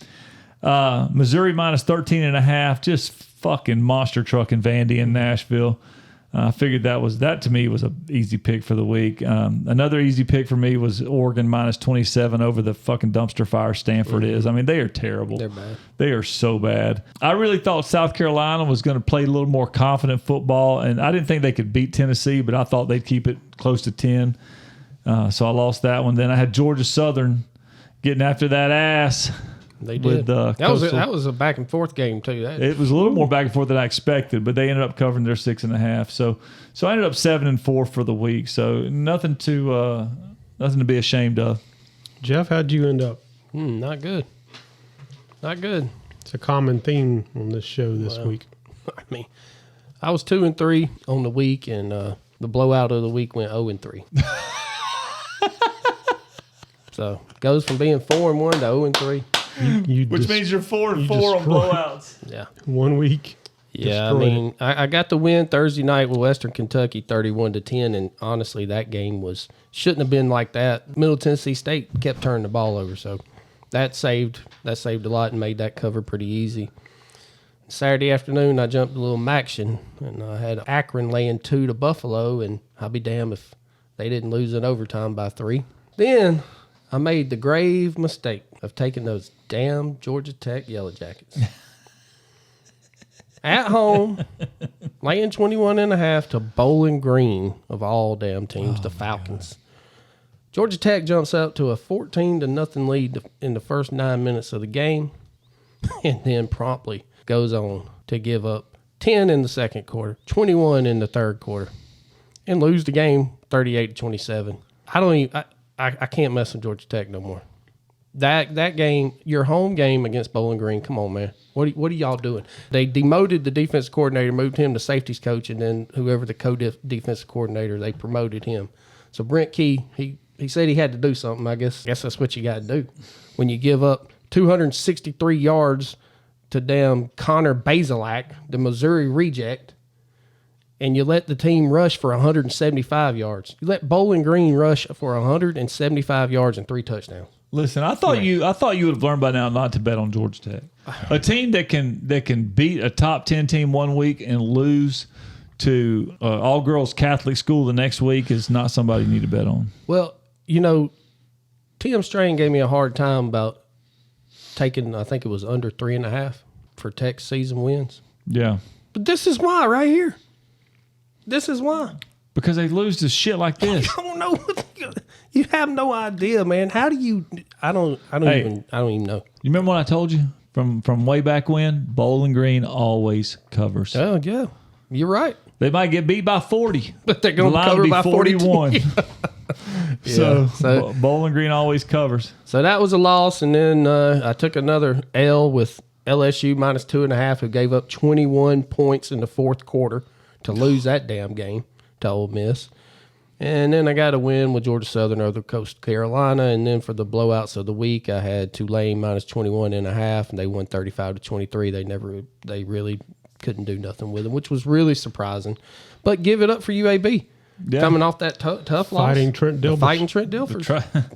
Missouri -13.5, just fucking monster trucking Vandy in Nashville. I figured that to me was an easy pick for the week. Another easy pick for me was Oregon -27 over the fucking dumpster fire Stanford is. I mean, they are terrible. They're bad. They are so bad. I really thought South Carolina was going to play a little more confident football, and I didn't think they could beat Tennessee, but I thought they'd keep it close to 10. So I lost that one. Then I had Georgia Southern getting after that ass. They did. That was a back and forth game too. It was a little more back and forth than I expected, but they ended up covering their 6.5. So I ended up 7-4 for the week. So nothing to be ashamed of. Jeff, how'd you end up? Not good. Not good. It's a common theme on this show this week. I mean, I was 2-3 on the week, and the blowout of the week went 0-3. So goes from being 4-1 to 0-3. Which means you're 4-4 on blowouts. Yeah. 1 week. Yeah, I mean, I got the win Thursday night with Western Kentucky 31-10, and honestly, that game shouldn't have been like that. Middle Tennessee State kept turning the ball over, so that saved a lot and made that cover pretty easy. Saturday afternoon, I jumped a little action, and I had Akron laying 2 to Buffalo, and I'll be damned if they didn't lose in overtime by 3. Then I made the grave mistake of taking those damn Georgia Tech Yellow Jackets. At home, laying 21.5 to Bowling Green, of all damn teams, the Falcons. Georgia Tech jumps up to a 14-0 lead in the first 9 minutes of the game, and then promptly goes on to give up 10 in the second quarter, 21 in the third quarter, and lose the game 38-27. I can't mess with Georgia Tech no more. That game, your home game against Bowling Green, come on, man. What are y'all doing? They demoted the defensive coordinator, moved him to safeties coach, and then whoever the co-defensive coordinator, they promoted him. So Brent Key, he said he had to do something. I guess that's what you got to do. When you give up 263 yards to damn Connor Bazelak, the Missouri reject, and you let the team rush for 175 yards. You let Bowling Green rush for 175 yards and 3 touchdowns. Listen, I thought you would have learned by now not to bet on Georgia Tech. A team that can beat a top 10 team 1 week and lose to all girls Catholic school the next week is not somebody you need to bet on. Well, Tim Strain gave me a hard time about taking, I think it was under 3.5 for Tech's season wins. Yeah. But this is why right here. This is why. Because they lose to shit like this. I don't know. You have no idea, man. How do you? I don't even know. You remember what I told you from way back when? Bowling Green always covers. Oh yeah, you're right. They might get beat by 40, but they're going to cover by 41. So Bowling Green always covers. So that was a loss, and then I took another L with LSU -2.5, who gave up 21 points in the fourth quarter to lose that damn game to Ole Miss. And then I got a win with Georgia Southern over Coastal Carolina. And then for the blowouts of the week, I had Tulane -21.5, and they won 35-23. They really couldn't do nothing with them, which was really surprising. But give it up for UAB. Yeah. Coming off that tough loss. Fighting Trent Dilfer.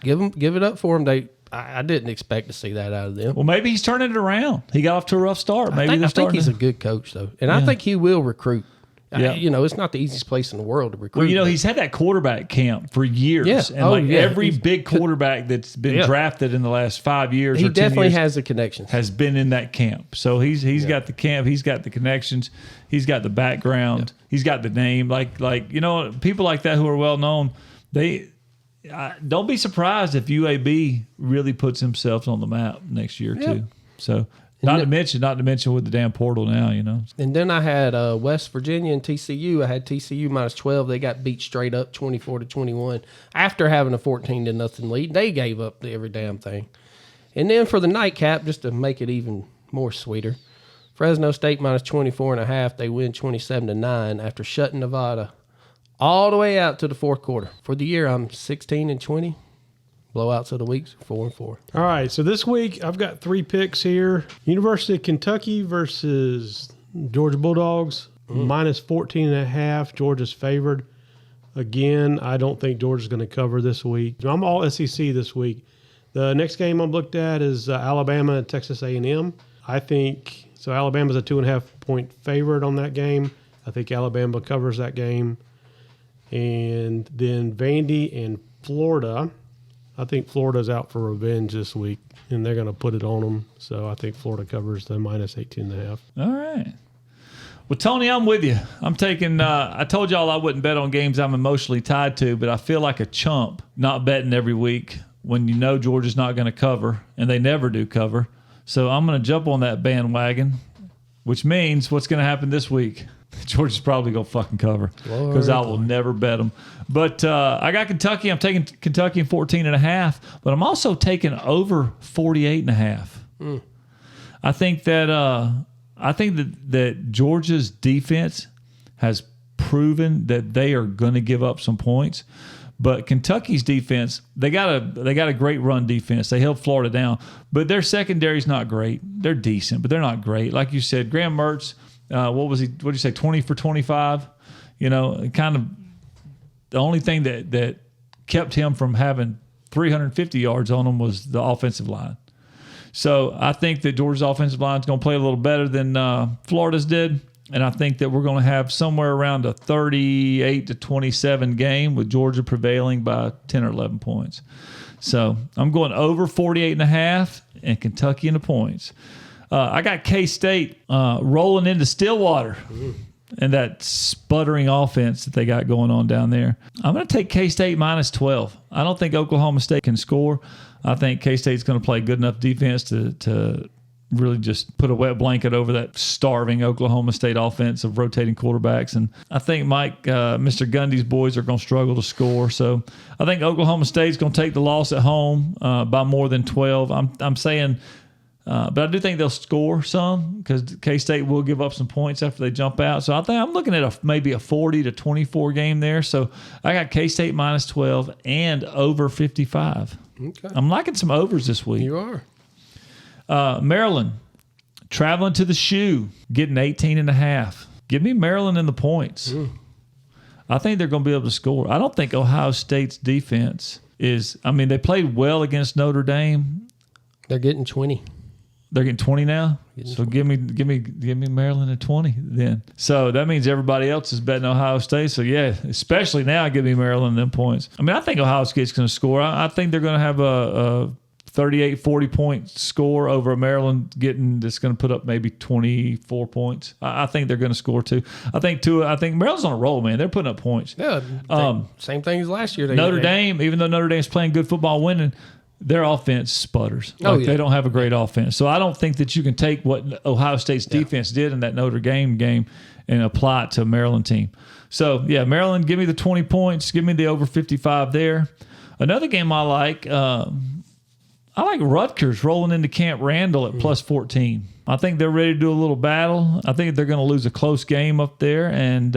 Give it up for them. I didn't expect to see that out of them. Well, maybe he's turning it around. He got off to a rough start. I think he's a good coach, though. And I think he will recruit. Yeah. It's not the easiest place in the world to recruit. Well, he's had that quarterback camp for years. Yeah. And every big quarterback that's been drafted in the last 5 years he or 10 definitely years has the connections. Has been in that camp. So he's got the camp, he's got the connections, he's got the background, he's got the name. Like people like that who are well known, don't be surprised if UAB really puts himself on the map next year too. So Not to mention with the damn portal now, And then I had West Virginia and TCU. I had TCU minus 12. They got beat straight up 24-21. After having a 14-0 lead, they gave up every damn thing. And then for the nightcap, just to make it even more sweeter, Fresno State minus 24.5. They win 27-9 after shutting Nevada all the way out to the fourth quarter. For the year, I'm 16-20. Blowouts of the weeks, 4-4. All right, so this week I've got 3 picks here. University of Kentucky versus Georgia Bulldogs, minus 14.5. Georgia's favored. Again, I don't think Georgia's going to cover this week. I'm all SEC this week. The next game I'm looked at is Alabama and Texas A&M. I think, so Alabama's a 2.5-point favorite on that game. I think Alabama covers that game. And then Vandy and Florida. I think Florida's out for revenge this week, and they're going to put it on them. So I think Florida covers the minus 18.5. All right. Well, Tony, I'm with you. I'm taking I told y'all I wouldn't bet on games I'm emotionally tied to, but I feel like a chump not betting every week when you know Georgia's not going to cover, and they never do cover. So I'm going to jump on that bandwagon, which means what's going to happen this week? Georgia's probably going to fucking cover because I will never bet them. But I got Kentucky. I'm taking Kentucky in 14.5, but I'm also taking over 48.5. I think that Georgia's defense has proven that they are going to give up some points. But Kentucky's defense, they got a great run defense. They held Florida down, but their secondary's not great. They're decent, but they're not great. Like you said, Graham Mertz. What was he? What did you say? 20 for 25. Kind of the only thing that kept him from having 350 yards on him was the offensive line. So I think that Georgia's offensive line is going to play a little better than Florida's did, and I think that we're going to have somewhere around a 38-27 game with Georgia prevailing by 10 or 11 points. So I'm going over 48.5 and Kentucky in the points. I got K-State rolling into Stillwater and that sputtering offense that they got going on down there. I'm going to take K-State minus 12. I don't think Oklahoma State can score. I think K-State's going to play good enough defense to really just put a wet blanket over that starving Oklahoma State offense of rotating quarterbacks. And I think Mr. Gundy's boys are going to struggle to score. So I think Oklahoma State's going to take the loss at home by more than 12. I'm saying... but I do think they'll score some because K-State will give up some points after they jump out. So I think I'm looking at maybe a 40-24 game there. So I got K-State minus 12 and over 55. Okay. I'm liking some overs this week. You are. Maryland, traveling to the shoe, getting 18.5. Give me Maryland in the points. I think they're going to be able to score. I don't think Ohio State's defense is – they played well against Notre Dame. They're getting 20. They're getting 20 now? So give me Maryland at 20 then. So that means everybody else is betting Ohio State. So, yeah, especially now, give me Maryland them points. I think Ohio State's going to score. I think they're going to have a 38, 40-point score over a Maryland that's going to put up maybe 24 points. I think they're going to score too. I think Maryland's on a roll, man. They're putting up points. Yeah, same thing as last year. Notre Dame, even though Notre Dame's playing good football, winning, their offense sputters. They don't have a great offense. So I don't think that you can take what Ohio State's defense did in that Notre Dame game and apply it to a Maryland team. So, yeah, Maryland, give me the 20 points. Give me the over 55 there. Another game I like Rutgers rolling into Camp Randall at plus 14. I think they're ready to do a little battle. I think they're going to lose a close game up there and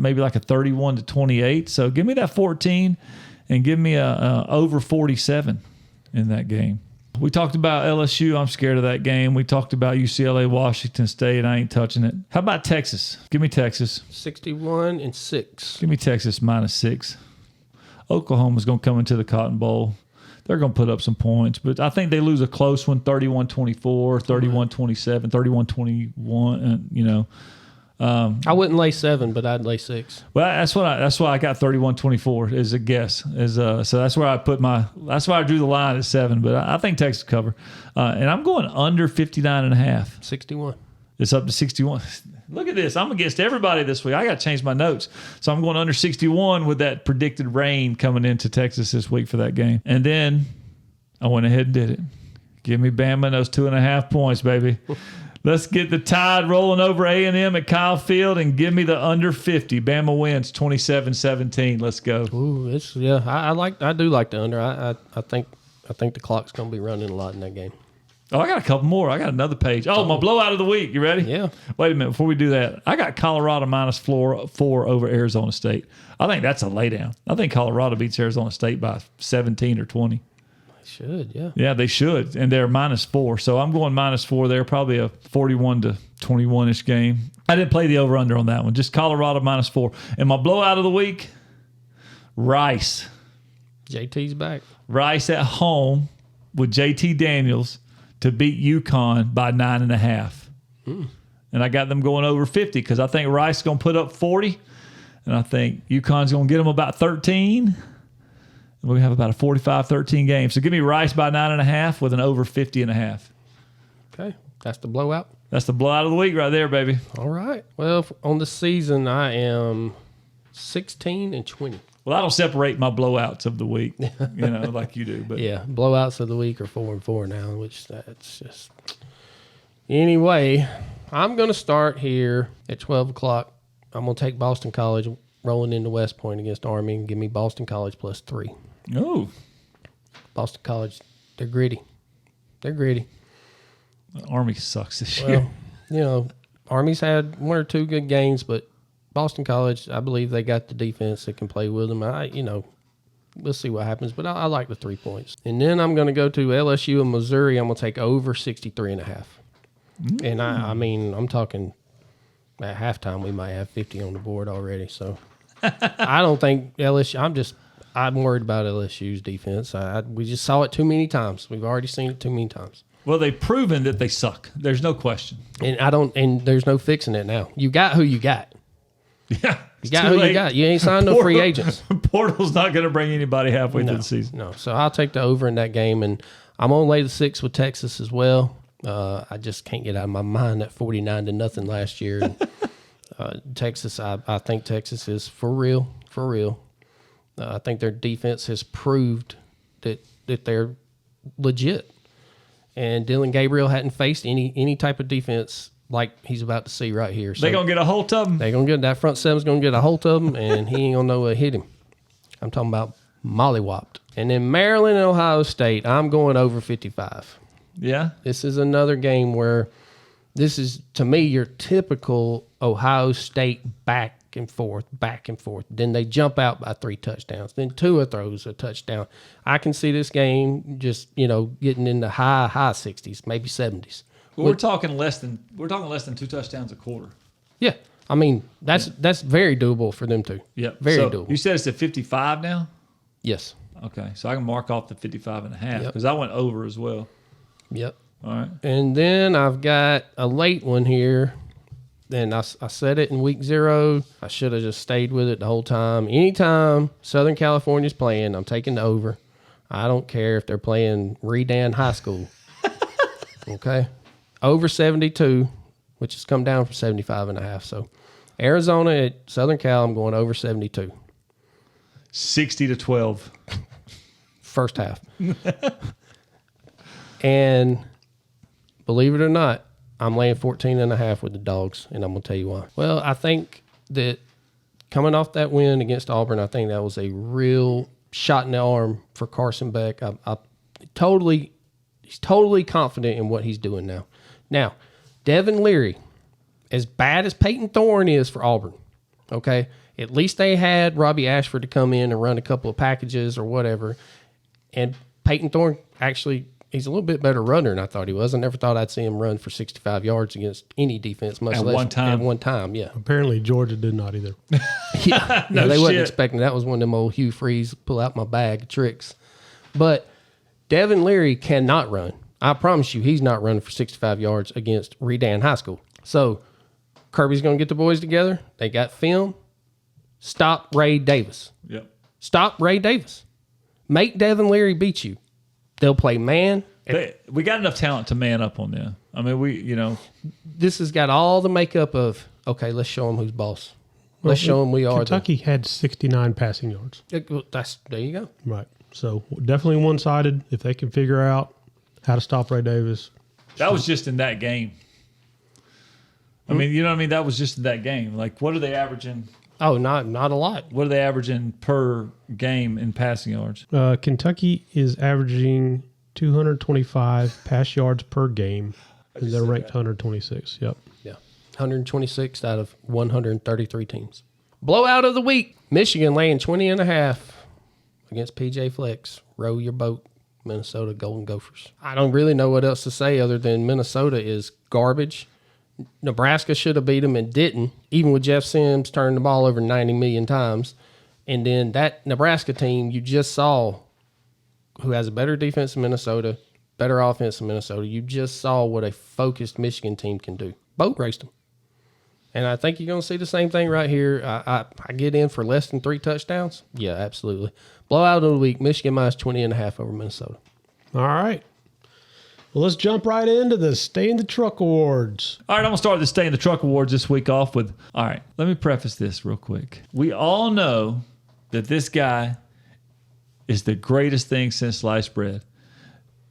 maybe like a 31-28. So give me that 14 and give me a over 47. In that game. We talked about LSU. I'm scared of that game. We talked about UCLA, Washington State. I ain't touching it. How about Texas? Give me Texas. 61-6. Give me Texas minus 6. Oklahoma's going to come into the Cotton Bowl. They're going to put up some points, but I think they lose a close one, 31-24, 31-27, 31-21, I wouldn't lay 7, but I'd lay 6. Well, that's why I got 31-24 as a guess. So that's where I that's why I drew the line at 7. But I think Texas cover, and I'm going under 59.5. 61. It's up to 61. Look at this. I'm against everybody this week. I got to change my notes. So I'm going under 61 with that predicted rain coming into Texas this week for that game. And then I went ahead and did it. Give me Bama and those 2.5 points, baby. Let's get the Tide rolling over A&M at Kyle Field and give me the under 50. Bama wins 27-17. Let's go. Ooh, I do like the under. I think the clock's going to be running a lot in that game. Oh, I got a couple more. I got another page. Oh, my blowout of the week. You ready? Yeah. Wait a minute. Before we do that, I got Colorado -4 over Arizona State. I think that's a laydown. I think Colorado beats Arizona State by 17 or 20. Should, yeah. Yeah, they should. And they're -4. So I'm going -4 there, probably a 41-21-ish game. I didn't play the over-under on that one. Just Colorado -4. And my blowout of the week, Rice. JT's back. Rice at home with JT Daniels to beat UConn by 9.5. And I got them going over 50 because I think Rice is going to put up 40. And I think UConn's going to get them about 13. We have about a 45-13 game. So give me Rice by 9.5 with an over 50.5. Okay. That's the blowout. That's the blowout of the week right there, baby. All right. Well, on the season, I am 16-20. Well, I don't separate my blowouts of the week, like you do. But Yeah, blowouts of the week are 4-4 now, which that's just... Anyway, I'm going to start here at 12 o'clock. I'm going to take Boston College rolling into West Point against Army and give me Boston College +3. Oh. Boston College, they're gritty. Army sucks this year. Well, Army's had one or two good games, but Boston College, I believe they got the defense that can play with them. We'll see what happens, but I like the 3 points. And then I'm going to go to LSU and Missouri. I'm going to take over 63.5. And I'm talking at halftime we might have 50 on the board already. So I don't think LSU. I'm worried about LSU's defense. We just saw it too many times. We've already seen it too many times. Well, they've proven that they suck. There's no question. And there's no fixing it now. You got who you got. Yeah. You got who you got. You ain't signed no free agents. Portal's not going to bring anybody halfway through the season. No. So I'll take the over in that game, and I'm going to lay the 6 with Texas as well. I just can't get out of my mind that 49-0 last year. And, Texas, I think Texas is for real. I think their defense has proved that they're legit. And Dylan Gabriel hadn't faced any type of defense like he's about to see right here. So they're going to get a hold of them. They're going to get that front seven's going to get a hold of him, and he ain't going to know what hit him. I'm talking about mollywopped. And then Maryland and Ohio State, I'm going over 55. Yeah. This is another game where this is, to me, your typical Ohio State back and forth. Then they jump out by 3 touchdowns. Then Tua throws a touchdown. I can see this game just, getting into high 60s, maybe 70s. Well, we're talking less than 2 touchdowns a quarter. Yeah. I mean, that's very doable for them too. Yep. Very doable. You said it's at 55 now? Yes. Okay. So I can mark off the 55.5 because I went over as well. Yep. All right. And then I've got a late one here. And I said it in week 0. I should have just stayed with it the whole time. Anytime Southern California's playing, I'm taking the over. I don't care if they're playing Redan High School. Okay? Over 72, which has come down from 75.5. So Arizona at Southern Cal, I'm going over 72. 60-12. First half. And believe it or not, I'm laying 14.5 with the Dogs, and I'm going to tell you why. Well, I think that coming off that win against Auburn, I think that was a real shot in the arm for Carson Beck. He's totally confident in what he's doing now. Now, Devin Leary, as bad as Peyton Thorne is for Auburn, okay, at least they had Robbie Ashford to come in and run a couple of packages or whatever, and Peyton Thorne actually... He's a little bit better runner than I thought he was. I never thought I'd see him run for 65 yards against any defense, much less at one time. Yeah. Apparently, Georgia did not either. Yeah, No they wasn't shit. expecting. That was one of them old Hugh Freeze pull out my bag tricks. But Devin Leary cannot run. I promise you, he's not running for 65 yards against Redan High School. So Kirby's going to get the boys together. They got film. Stop Ray Davis. Yep. Stop Ray Davis. Make Devin Leary beat you. They'll play man. We got enough talent to man up on them. I mean, This has got all the makeup of, okay, let's show them who's boss. Let's show them we are. Kentucky had 69 passing yards. There you go. Right. So definitely one-sided. If they can figure out How to stop Ray Davis. That was just in that game. I mean, you know what I mean? That was just in that game. Like, what are they averaging? Oh, not a lot. What are they averaging per game in passing yards? Kentucky is averaging 225 pass yards per game. And they're ranked 126. Yep. Yeah. 126 out of 133 teams. Blowout of the week. Michigan laying 20.5 against PJ Flex. Row your boat, Minnesota Golden Gophers. I don't really know what else to say other than Minnesota is garbage. Nebraska should have beat them and didn't, even with Jeff Sims turning the ball over 90 million times. And then that Nebraska team you just saw, who has a better defense than Minnesota, better offense than Minnesota, you just saw what a focused Michigan team can do. Boat raced them. And I think you're going to see the same thing right here. I get in for less than 3 touchdowns. Yeah, absolutely. Blowout of the week, Michigan minus 20.5 over Minnesota. All right. Well, let's jump right into the Stay in the Truck Awards. All right, I'm going to start the Stay in the Truck Awards this week off with, all right, let me preface this real quick. We all know that this guy is the greatest thing since sliced bread.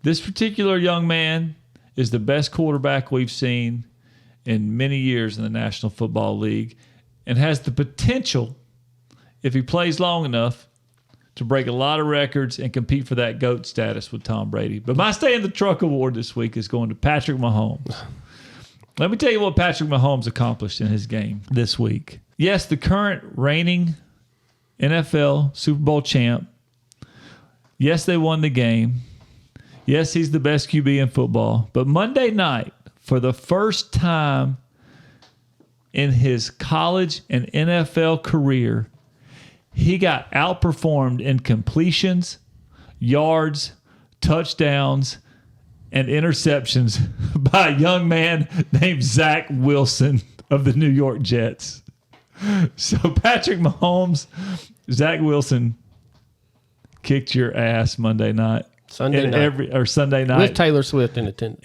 This particular young man is the best quarterback we've seen in many years in the National Football League and has the potential, if he plays long enough, to break a lot of records and compete for that GOAT status with Tom Brady. But my Stay in the Truck Award this week is going to Patrick Mahomes. Let me tell you what Patrick Mahomes accomplished in his game this week. Yes, the current reigning NFL Super Bowl champ. Yes, they won the game. Yes, he's the best QB in football. But Monday night, for the first time in his college and NFL career, he got outperformed in completions, yards, touchdowns, and interceptions by a young man named Zach Wilson of the New York Jets. So Patrick Mahomes, Zach Wilson kicked your ass Monday night. Sunday night with Taylor Swift in attendance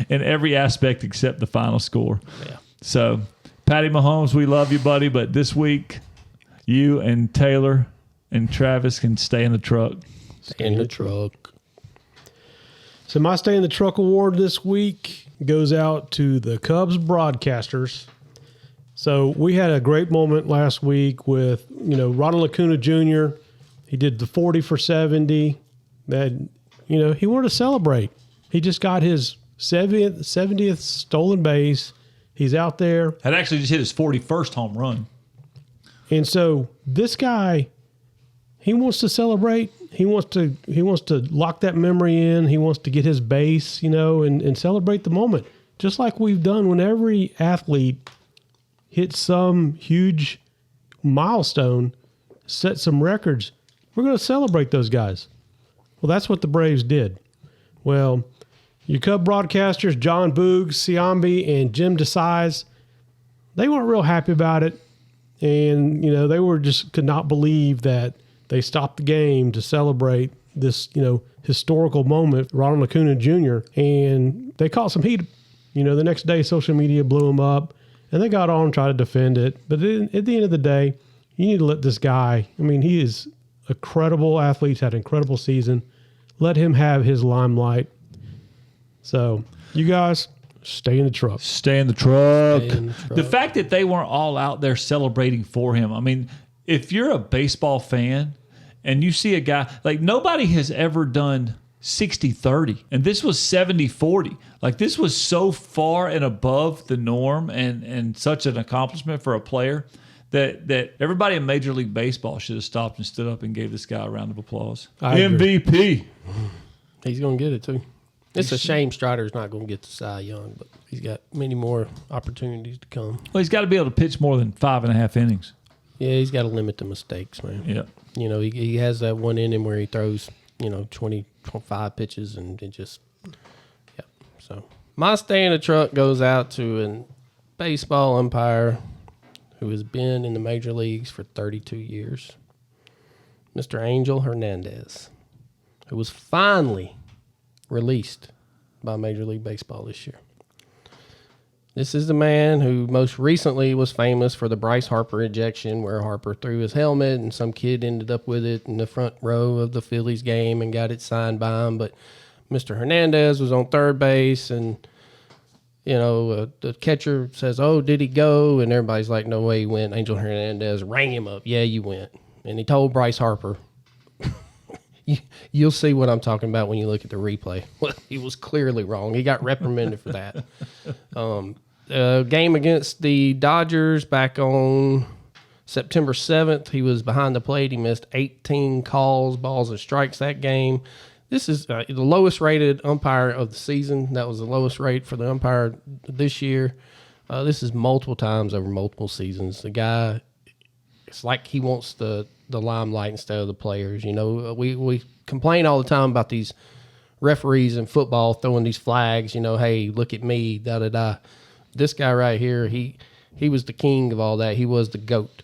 in every aspect except the final score. Yeah. So, Patty Mahomes, we love you, buddy, but this week you and Taylor and Travis can stay in the truck. Stay in the truck. So my Stay in the Truck Award this week goes out to the Cubs broadcasters. So we had a great moment last week with, Ronald Acuna Jr. He did the 40 for 70. That, he wanted to celebrate. He just got his 70th stolen base. He's out there. Had actually just hit his 41st home run. And so this guy, he wants to celebrate. He wants to lock that memory in. He wants to get his base, and celebrate the moment. Just like we've done when every athlete hits some huge milestone, set some records. We're going to celebrate those guys. Well, that's what the Braves did. Well, your Cub broadcasters, John Boog, Siambi, and Jim DeSize, they weren't real happy about it. And, they could not believe that they stopped the game to celebrate this, historical moment, Ronald Acuna Jr. And they caught some heat. The next day, social media blew him up, and they got on and tried to defend it. But at the end of the day, you need to let this guy, he is a credible athlete. He's had an incredible season. Let him have his limelight. So, you guys, stay in the truck. Stay in the truck. Stay in the truck. The fact that they weren't all out there celebrating for him. If you're a baseball fan and you see a guy, like nobody has ever done 60-30, and this was 70-40. Like this was so far and above the norm and such an accomplishment for a player that everybody in Major League Baseball should have stopped and stood up and gave this guy a round of applause. MVP. He's going to get it, too. It's a shame Strider's not going to get the Cy Young, but he's got many more opportunities to come. Well, he's got to be able to pitch more than 5.5 innings. Yeah, he's got to limit the mistakes, man. Yeah. He has that one inning where he throws, 20, 25 pitches and it just, yeah. So my Stay in the Truck goes out to a baseball umpire who has been in the major leagues for 32 years, Mr. Angel Hernandez, who was finally released by Major League Baseball this year. This is the man who most recently was famous for the Bryce Harper ejection, where Harper threw his helmet and some kid ended up with it in the front row of the Phillies game and got it signed by him. But Mr. Hernandez was on third base, and the catcher says, "Oh, did he go?" And everybody's like, "No way he went." Angel Hernandez rang him up. "Yeah, you went." And he told Bryce Harper, "You'll see what I'm talking about when you look at the replay." Well, he was clearly wrong. He got reprimanded for that. Game against the Dodgers back on September 7th, he was behind the plate. He missed 18 calls, balls, and strikes that game. This is the lowest rated umpire of the season. That was the lowest rate for the umpire this year. This is multiple times over multiple seasons. The guy, it's like he wants the limelight instead of the players. We complain all the time about these referees in football throwing these flags, "Hey, look at me, da-da-da." This guy right here, he was the king of all that. He was the GOAT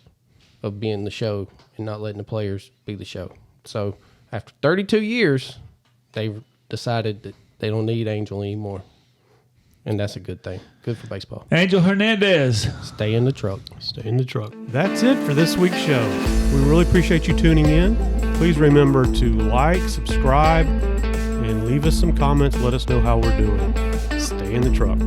of being the show and not letting the players be the show. So after 32 years, they've decided that they don't need Angel anymore. And that's a good thing. Good for baseball. Angel Hernandez. Stay in the truck. Stay in the truck. That's it for this week's show. We really appreciate you tuning in. Please remember to like, subscribe, and leave us some comments. Let us know how we're doing. Stay in the truck.